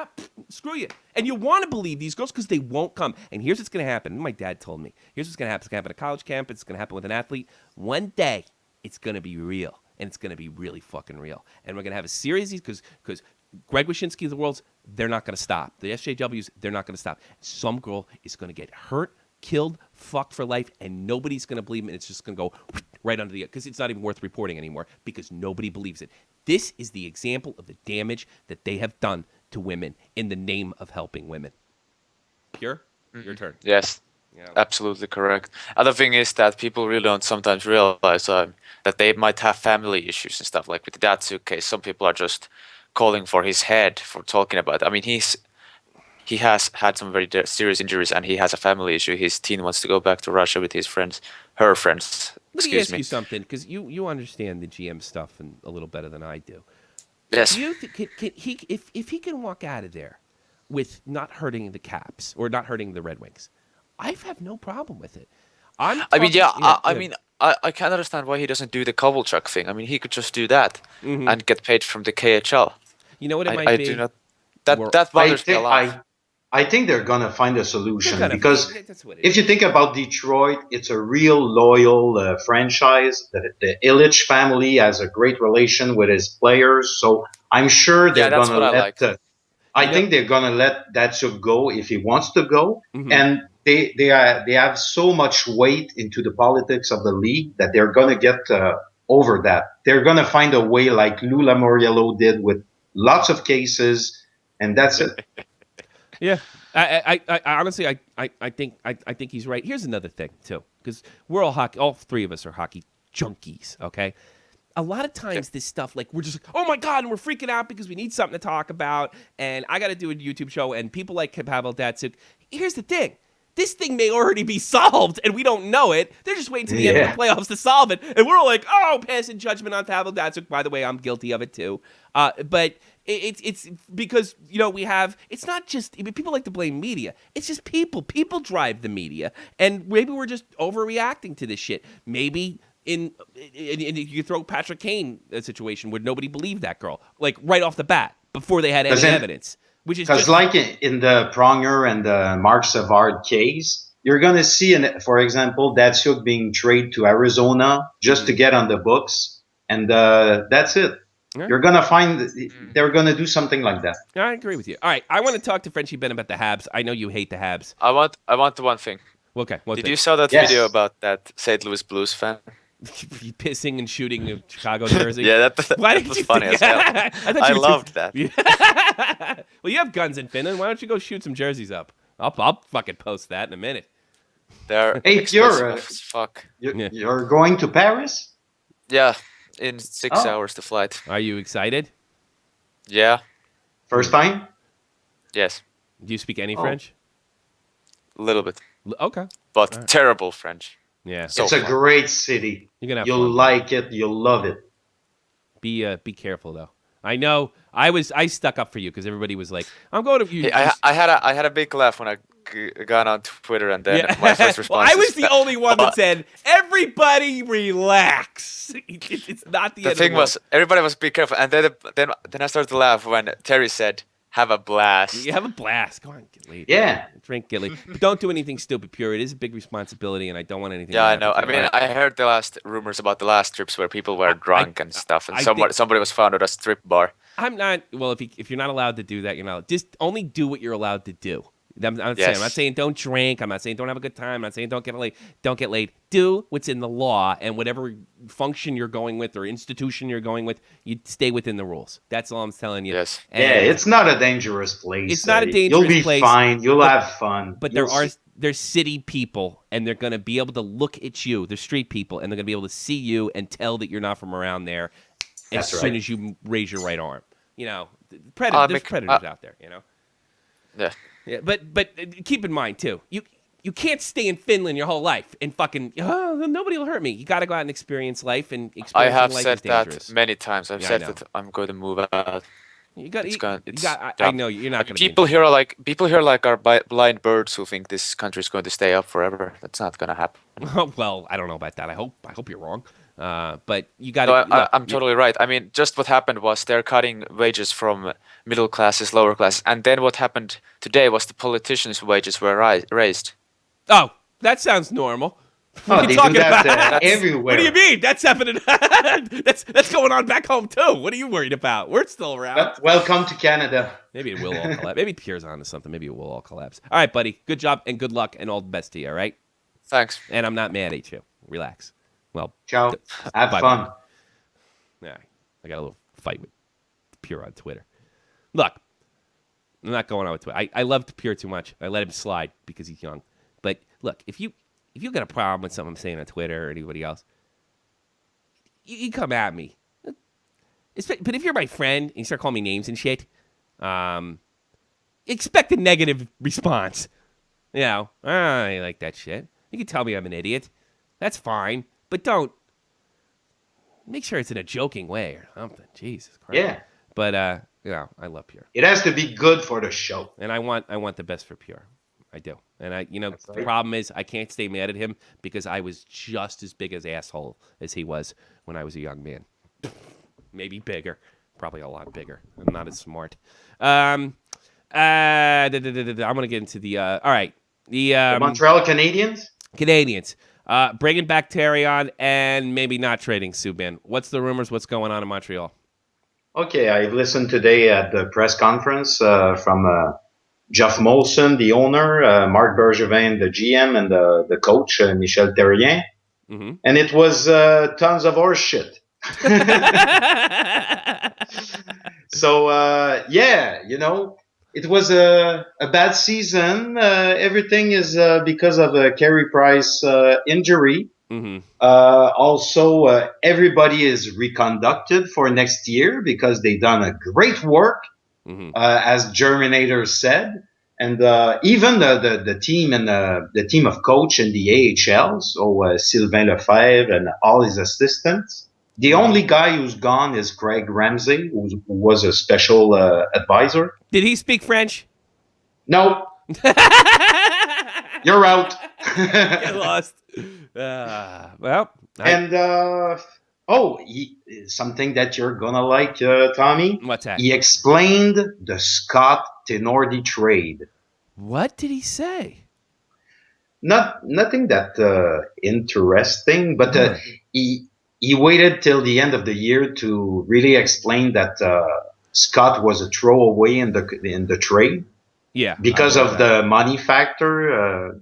screw you. And you want to believe these girls because they won't come. And here's what's going to happen. My dad told me. Here's what's going to happen. It's going to happen at a college camp. It's going to happen with an athlete. One day, it's going to be real. And it's going to be really fucking real. And we're going to have a series because Greg Wyshynski of the world's, they're not going to stop. The SJWs, they're not going to stop. Some girl is going to get hurt, killed, fucked for life, and nobody's going to believe him, and it's just going to go right under the, because it's not even worth reporting anymore because nobody believes it. This is the example of the damage that they have done to women in the name of helping women. Pure? Your turn. Yes. Absolutely correct. Other thing is that people really don't sometimes realize that they might have family issues and stuff. Like with the Datsuk case, some people are just calling for his head for talking about it. I mean, he has had some very serious injuries and he has a family issue. His teen wants to go back to Russia with his friends, her friends. Let me Excuse ask me. you something, because you understand the GM stuff and a little better than I do. Yes. Do you think can he if he can walk out of there with not hurting the Caps or not hurting the Red Wings, I have no problem with it. I mean, yeah, I mean, I can't understand why he doesn't do the Kovalchuk thing. I mean, he could just do that and get paid from the KHL. You know what it might I be? do not. We're- That bothers me a lot. I think they're gonna find a solution because that's what it if you is. think about Detroit, it's a real loyal franchise. The Ilitch family has a great relation with his players, so I'm sure Yeah, they're that's gonna what I let. like. I think they're gonna let Datsuk go if he wants to go, Mhm. and they have so much weight into the politics of the league that they're gonna get over that. They're gonna find a way, like Lou Lamoriello did with lots of cases, and that's it. Yeah, I honestly, I think he's right. Here's another thing too, because we're all hockey. All three of us are hockey junkies. Okay, a lot of times this stuff, like we're just like, oh my god, and we're freaking out because we need something to talk about, and I got to do a YouTube show, and people like Pavel Datsuk. Here's the thing. This thing may already be solved, and we don't know it. They're just waiting to the end of the playoffs to solve it, and we're all like, "Oh, passing judgment on Pavel Datsuk." By the way, I'm guilty of it too. But it's because we have. It's not just people like to blame media. It's just people. People drive the media, and maybe we're just overreacting to this shit. Maybe in you throw Patrick Kane a situation where nobody believed that girl, like right off the bat before they had any evidence. Which is because, like in the Pronger and the Mark Savard case, you're going to see, for example, Datsuk being traded to Arizona just to get on the books, and that's it. Yeah. You're going to find they're going to do something like that. I agree with you. All right, I want to talk to Frenchie Ben about the Habs. I know you hate the Habs. I want the one thing. Okay. Did you saw that video about that St. Louis Blues fan? Pissing and shooting a Chicago jersey? Yeah, that was funny as hell. I loved that. Well, you have guns in Finland. Why don't you go shoot some jerseys up? I'll fucking post that in a minute. They're Hey, expensive as fuck. You're going to Paris? Yeah, in 6 hours the flight. Are you excited? Yeah. First time? Yes. Do you speak any French? A little bit. Okay. But terrible French. Yeah. It's a great city. You're gonna have You'll fun. like it. You'll love it. Be careful though. I know I stuck up for you because everybody was like, I'm going to you. Hey, I had a big laugh when I got on Twitter, and then my first response. Well, I was the only one that said, "Everybody relax." It's not the end of the thing world. was everybody was be careful, and then I started to laugh when Terry said, "Have a blast." You have a blast. Go on, get laid. Yeah. Drink, get laid. But don't do anything stupid, Pure. It is a big responsibility, and I don't want anything. Yeah, to I happen know. to I you. mean, I heard the last rumors about the last trips where people were drunk and stuff, and somebody was found at a strip bar. I'm not. Well, if you're not allowed to do that, you're not. Just only do what you're allowed to do. I'm not saying don't drink. I'm not saying don't have a good time. I'm not saying don't get laid. Don't get laid. Do what's in the law, and whatever function you're going with or institution you're going with, you stay within the rules. That's all I'm telling you. Yes. And it's not a dangerous place. It's not a dangerous place. You'll be place, fine. You'll have fun. But there's city people, and they're going to be able to look at you. They're street people, and they're going to be able to see you and tell that you're not from around there as soon as you raise your right arm. There's predators out there. Yeah. Yeah, but keep in mind too, you can't stay in Finland your whole life and fucking nobody will hurt me. You got to go out and experience life, and I have life said is dangerous. that many times. I've said that I'm going to move out. I know you're not going to. People here are like our blind birds who think this country is going to stay up forever. That's not going to happen. Well, I don't know about that. I hope you're wrong. But you got to. No, I'm totally right. I mean, just what happened was they're cutting wages from middle classes, lower classes, and then what happened today was the politicians' wages were raised. Oh, that sounds normal. What are you talking about? Everywhere. What do you mean? That's happening. that's going on back home too. What are you worried about? We're still around. Welcome to Canada. Maybe it will all collapse. Maybe Pierre's on to something. Maybe it will all collapse. All right, buddy. Good job and good luck and all the best to you. All right. Thanks. And I'm not mad at you. Relax. Well, ciao. Have fun. Yeah, I got a little fight with Pierre on Twitter. Look, I'm not going on with Twitter. I loved Pierre too much. I let him slide because he's young. But look, if you got a problem with something I'm saying on Twitter or anybody else, you come at me. But if you're my friend and you start calling me names and shit, expect a negative response. You know, I like that shit. You can tell me I'm an idiot. That's fine. But don't. Make sure it's in a joking way or something. Jesus Christ. Yeah. But, I love Pure. It has to be good for the show. And I want the best for Pure. I do. And That's the right. problem is I can't stay mad at him because I was just as big as asshole as he was when I was a young man. Maybe bigger. Probably a lot bigger. I'm not as smart. I'm going to get into the, all right. The Montreal Canadiens? Canadians. Bringing back Terry on and maybe not trading Subban. What's the rumors? What's going on in Montreal? Okay, I've listened today at the press conference from Jeff Molson, the owner, Marc Bergevin, the GM, and the coach, Michel Therrien. Mm-hmm. And it was tons of horse shit. So, it was a bad season. Everything is because of a Carey Price injury. Mm-hmm. Also, everybody is reconducted for next year because they done a great work, as Germinator said. And even the team and the team of coach in the AHL, so Sylvain Lefebvre and all his assistants. The only guy who's gone is Craig Ramsey, who was a special advisor. Did he speak French? No. You're out. Get lost. Something that you're gonna like, Tommy. What's that? He explained the Scott Tenordi trade. What did he say? Nothing that interesting, but he waited till the end of the year to really explain that Scott was a throwaway in the trade. Yeah, because of the money factor.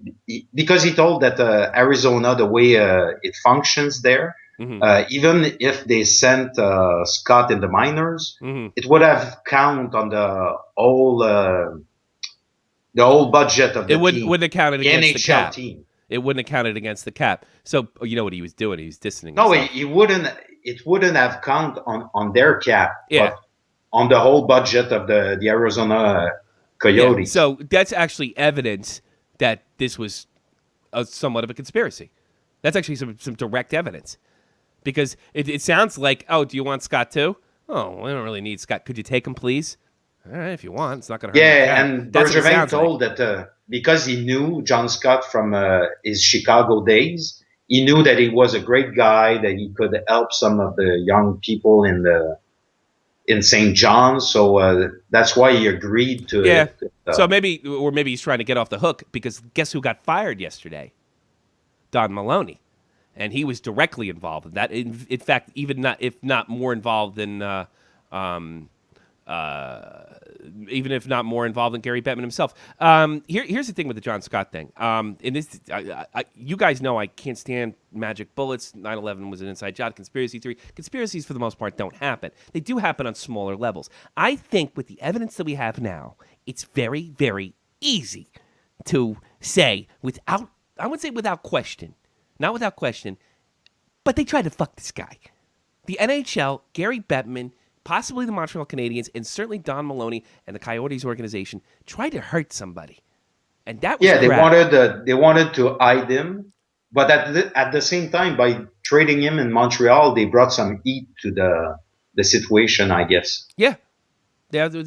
Because he told that Arizona, the way it functions there, even if they sent Scott in the minors, it would have count on the whole budget of the team. It wouldn't have counted against the cap. team. It wouldn't have counted against the cap. So you know what he was doing? He was distancing No, himself. he wouldn't. It wouldn't have count on their cap. Yeah. But on the whole budget of the Arizona Coyotes. Yeah. So that's actually evidence that this was somewhat of a conspiracy. That's actually some direct evidence. Because it sounds like, oh, do you want Scott too? Oh, we don't really need Scott. Could you take him, please? All right, if you want. It's not going to hurt. Yeah, and Bergevin told that because he knew John Scott from his Chicago days, he knew that he was a great guy, that he could help some of the young people in St. John. So that's why he agreed to it. So maybe he's trying to get off the hook because guess who got fired yesterday? Don Maloney. And he was directly involved in that. In fact, if not more involved than even if not more involved than Gary Bettman himself. Here's the thing with the John Scott thing. You guys know I can't stand magic bullets. 9/11 was an inside job. Conspiracy theory. Conspiracies, for the most part, don't happen. They do happen on smaller levels. I think with the evidence that we have now, it's very, very easy to say without question. Not without question, but they tried to fuck this guy. The NHL, Gary Bettman, possibly the Montreal Canadiens, and certainly Don Maloney and the Coyotes organization tried to hurt somebody, and that was they wanted to hide him, but at the same time, by trading him in Montreal, they brought some heat to the situation, I guess. Yeah. The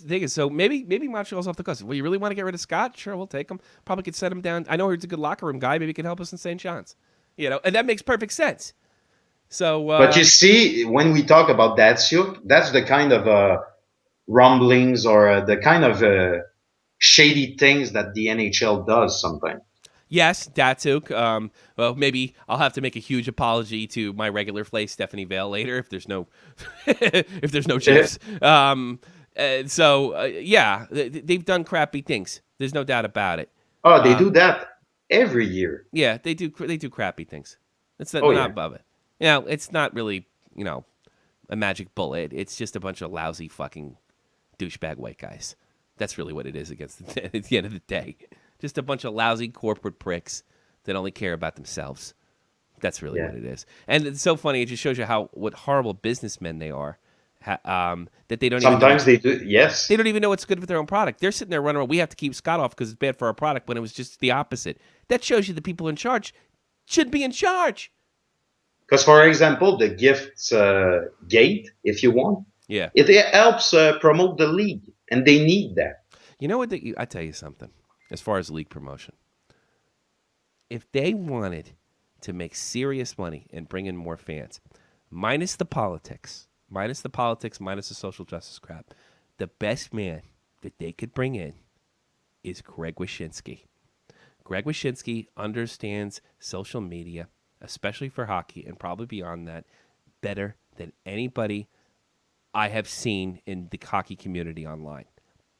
thing is, so maybe Montreal's off the coast. Well, you really want to get rid of Scott? Sure, we'll take him. Probably could set him down. I know he's a good locker room guy. Maybe he can help us in St. John's. And that makes perfect sense. So, but you see, when we talk about Datsyuk, that's the kind of rumblings or the kind of shady things that the NHL does sometimes. Yes, Datsyuk. Well, maybe I'll have to make a huge apology to my regular place, Stephanie Vale, later if there's no chips. They've done crappy things. There's no doubt about it. Oh, they do that every year. Yeah, they do crappy things. It's not above it. It's not really a magic bullet. It's just a bunch of lousy fucking douchebag white guys. That's really what it is at the end of the day. Just a bunch of lousy corporate pricks that only care about themselves. That's really what it is. And it's so funny. It just shows you what horrible businessmen they are. That they don't. Sometimes they do. Yes. They don't even know what's good for their own product. They're sitting there running around. We have to keep Scott off because it's bad for our product. When it was just the opposite. That shows you the people in charge should be in charge. Because, for example, the gifts gate, if you want, it helps promote the league, and they need that. You know what? I tell you something. As far as league promotion, if they wanted to make serious money and bring in more fans, minus the politics, minus the social justice crap, the best man that they could bring in is Greg Wyshynski. Greg Wyshynski understands social media, especially for hockey, and probably beyond that, better than anybody I have seen in the hockey community online.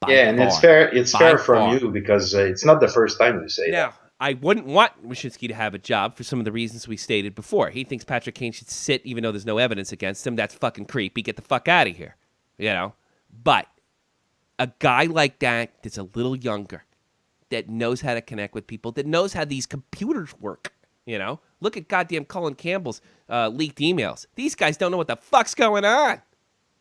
And it's fair. It's fair from you because it's not the first time you say that. I wouldn't want Wyshynski to have a job for some of the reasons we stated before. He thinks Patrick Kane should sit even though there's no evidence against him. That's fucking creepy. Get the fuck out of here. You know? But a guy like that that's a little younger, that knows how to connect with people, that knows how these computers work, you know? Look at goddamn Colin Campbell's leaked emails. These guys don't know what the fuck's going on.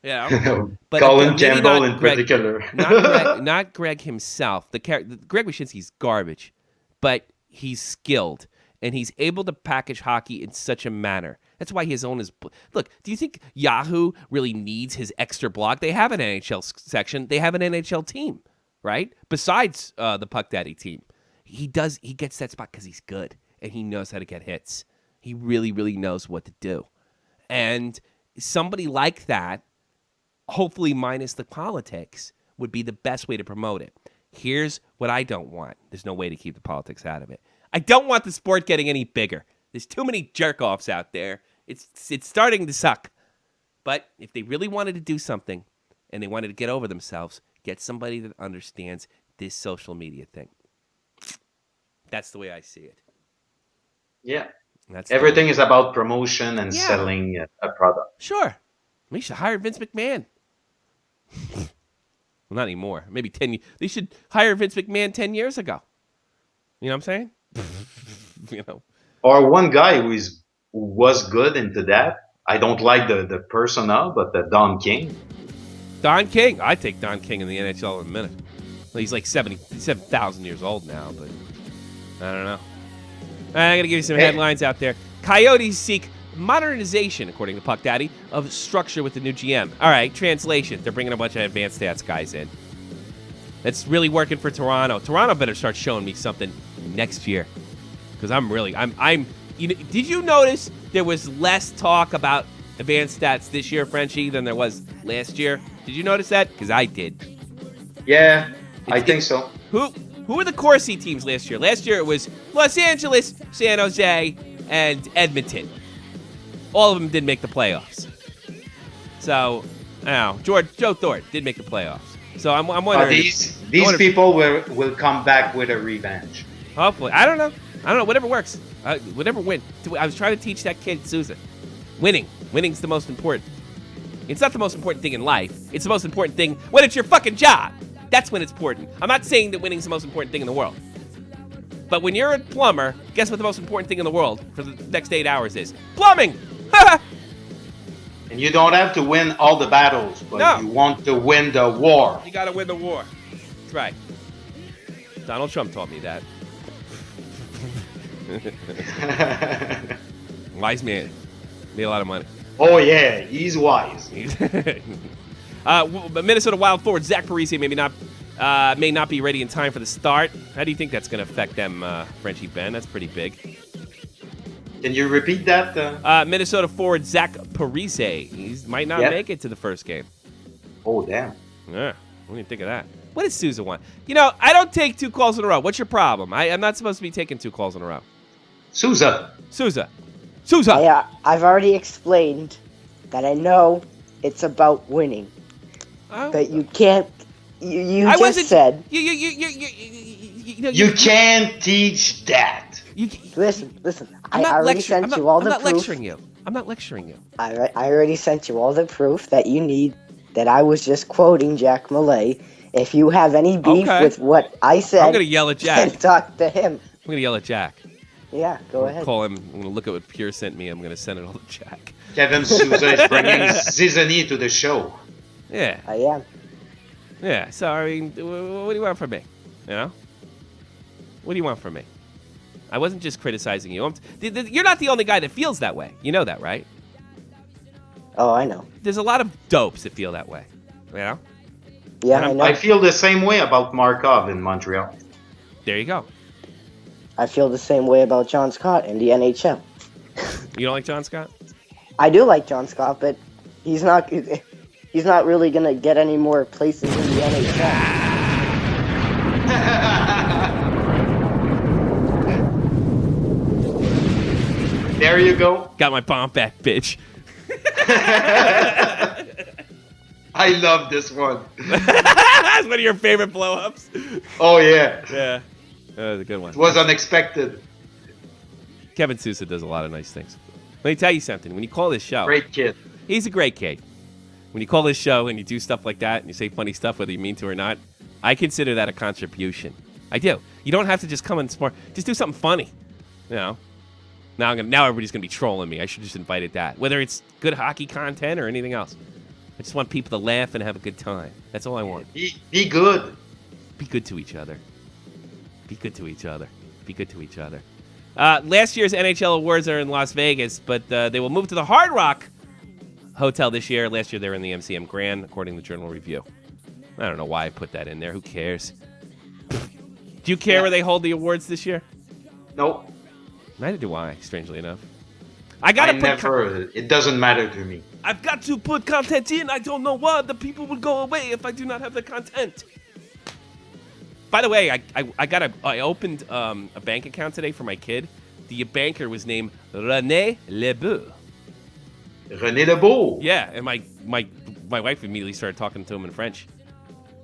You know? But Colin Campbell in particular. not Greg himself. Greg Wyshynski's garbage. But he's skilled, and he's able to package hockey in such a manner. That's why his own is... Look, do you think Yahoo really needs his extra blog? They have an NHL section. They have an NHL team, right? Besides the Puck Daddy team. He gets that spot because he's good, and he knows how to get hits. He really, really knows what to do. And somebody like that, hopefully minus the politics, would be the best way to promote it. Here's what I don't want. There's no way to keep the politics out of it. I don't want the sport getting any bigger. There's too many jerk-offs out there. It's starting to suck. But if they really wanted to do something and they wanted to get over themselves, get somebody that understands this social media thing. That's the way I see it. Yeah. Everything is about promotion and selling a product. Sure. We should hire Vince McMahon. Well, not anymore. Maybe 10 years. They should hire Vince McMahon 10 years ago. You know what I'm saying? You know. Or one guy who was good into that. I don't like the persona, but Don King. Don King. I take Don King in the NHL in a minute. Well, he's like 7,000 years old now, but I don't know. I got to give you some headlines out there. Coyotes seek modernization, according to Puck Daddy, of structure with the new GM. All right, translation. They're bringing a bunch of advanced stats guys in. That's really working for Toronto. Toronto better start showing me something next year, because I'm. You know, did you notice there was less talk about advanced stats this year, Frenchie, than there was last year? Did you notice that? Because I did. Yeah, I think so. Who were the Corsi teams last year? Last year it was Los Angeles, San Jose, and Edmonton. All of them did make the playoffs. So, Joe Thornton did make the playoffs. So I'm wondering. These people will come back with a revenge. Hopefully. I don't know. Whatever works. Whatever wins. I was trying to teach that kid, Sousa. Winning's the most important. It's not the most important thing in life. It's the most important thing when it's your fucking job. That's when it's important. I'm not saying that winning's the most important thing in the world. But when you're a plumber, guess what the most important thing in the world for the next 8 hours is? Plumbing! And you don't have to win all the battles, but you want to win the war. You gotta win the war. That's right. Donald Trump taught me that. Wise man. Made a lot of money. Oh, yeah. He's wise. Minnesota Wild forward Zach Parise may not be ready in time for the start. How do you think that's going to affect them, Frenchie Ben? That's pretty big. Can you repeat that? Minnesota forward Zach Parise. He might not make it to the first game. Oh, damn. Yeah. What do you think of that? What does Sousa want? You know, I don't take 2 calls in a row. What's your problem? I'm not supposed to be taking 2 calls in a row. Sousa. I've already explained that I know it's about winning. But you can't. You said. You can't teach that. Listen. I already sent you all the proof. I'm not lecturing you. I already sent you all the proof that you need. That I was just quoting Jack Malay, If you have any beef Okay. with what I said, I'm gonna yell at Jack. then talk to him. I'm gonna yell at Jack. Yeah, go I'm ahead. gonna call him. I'm gonna look at what Pierre sent me. I'm gonna send it all to Jack. Kevin Souza is bringing Zizani to the show. Yeah. I am. Yeah. So I mean, what do you want from me? You know? What do you want from me? I wasn't just criticizing you. You're not the only guy that feels that way. You know that, right? Oh, I know. There's a lot of dopes that feel that way. You know? Yeah, I know. I feel the same way about Markov in Montreal. There you go. I feel the same way about John Scott in the NHL. You don't like John Scott? I do like John Scott, but he's not really gonna get any more places in the NHL. There you go. Got my bomb back, bitch. I love this one. That's one of your favorite blow-ups. Oh, yeah. Yeah. That was a good one. It was unexpected. Kevin Sousa does a lot of nice things. Let me tell you something. When you call this show, Great kid. he's a great kid. When you call this show and you do stuff like that and you say funny stuff, whether you mean to or not, I consider that a contribution. I do. You don't have to just come and smart. Just do something funny. You know. Now everybody's gonna be trolling me. I should just invited that. Whether it's good hockey content or anything else. I just want people to laugh and have a good time. That's all I want. Be good. Be good to each other. Be good to each other. Be good to each other. Last year's NHL awards are in Las Vegas, but they will move to the Hard Rock Hotel this year. Last year they were in the MCM Grand, according to Journal Review. I don't know why I put that in there. Who cares? Do you care where they hold the awards this year? Nope. Neither do I, strangely enough. It doesn't matter to me. I've got to put content in. I don't know what. The people will go away if I do not have the content. By the way, I opened a bank account today for my kid. The banker was named René Lebeau. René Lebeau. Yeah, and my wife immediately started talking to him in French.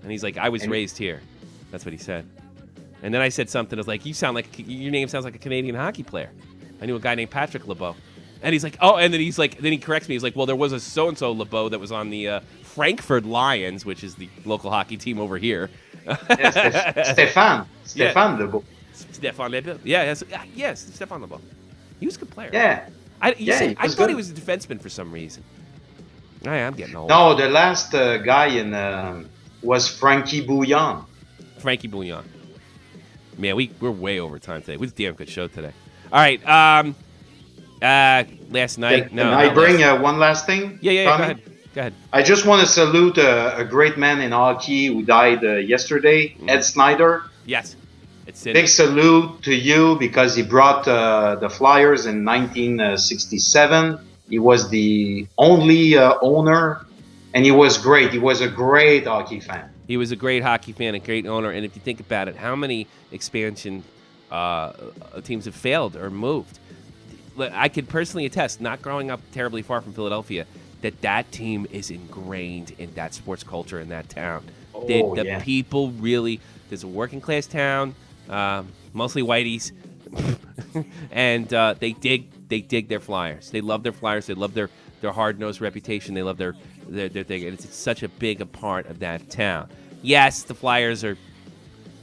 And he's like, I was raised here. That's what he said. And then I said something. I was like, your name sounds like a Canadian hockey player. I knew a guy named Patrick Lebeau. And he's like, oh, and then he corrects me. He's like, well, there was a so-and-so Lebeau that was on the Frankfurt Lions, which is the local hockey team over here. Stéphane Lebeau. Stéphane Lebeau. Yeah, yes, Stéphane Lebeau. He was a good player. Yeah. I thought he was a defenseman for some reason. I'm getting old. No, the last guy was Frankie Bouillon. Frankie Bouillon. Man, we're way over time today. It was a damn good show today. All right. Last night. Can I bring one last thing? Yeah. Go ahead. I just want to salute a great man in hockey who died yesterday, Ed Snyder. Yes. Big salute to you because he brought the Flyers in 1967. He was the only owner, and he was great. He was a great hockey fan. He was a great hockey fan, a great owner. And if you think about it, how many expansion teams have failed or moved? I could personally attest, not growing up terribly far from Philadelphia, that team is ingrained in that sports culture in that town. The people really, there's a working class town, mostly whiteys, and they dig their Flyers. They love their Flyers. They love their hard-nosed reputation. They love their thing. And it's such a big part of that town. Yes, the Flyers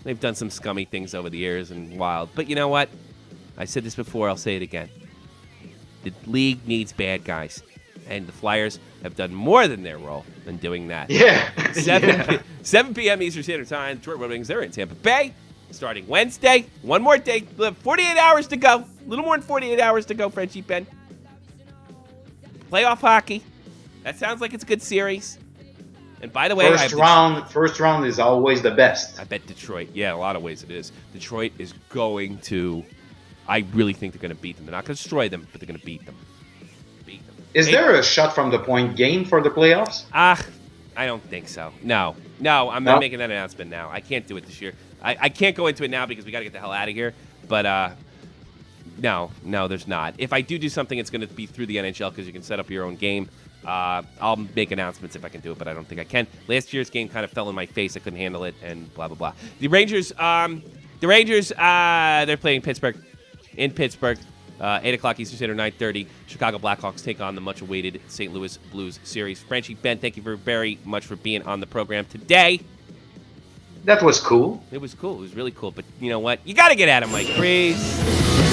they've done some scummy things over the years and wild. But you know what? I said this before. I'll say it again. The league needs bad guys. And the Flyers have done more than their role in doing that. Yeah. 7 p.m. Eastern Standard Time. Detroit Red Wings, they're in Tampa Bay. Starting Wednesday. One more day. 48 hours to go. A little more than 48 hours to go, Frenchie Ben. Playoff hockey. That sounds like it's a good series. And by the way, first round is always the best. I bet Detroit. Yeah, in a lot of ways it is. Detroit is going to. I really think they're going to beat them. They're not going to destroy them, but they're going to beat them. Is there a shot from the point game for the playoffs? I don't think so. No, I'm not making that announcement now. I can't do it this year. I can't go into it now because we got to get the hell out of here. But no, there's not. If I do something, it's going to be through the NHL because you can set up your own game. I'll make announcements if I can do it, but I don't think I can. Last year's game kind of fell in my face. I couldn't handle it, and blah blah blah. The Rangers, they're playing Pittsburgh in Pittsburgh. 8 o'clock Eastern Standard, 9:30. Chicago Blackhawks take on the much-awaited St. Louis Blues series. Frenchie Ben, thank you very much for being on the program today. That was cool. It was cool. It was really cool. But you know what? You got to get at him, Mike Freeze.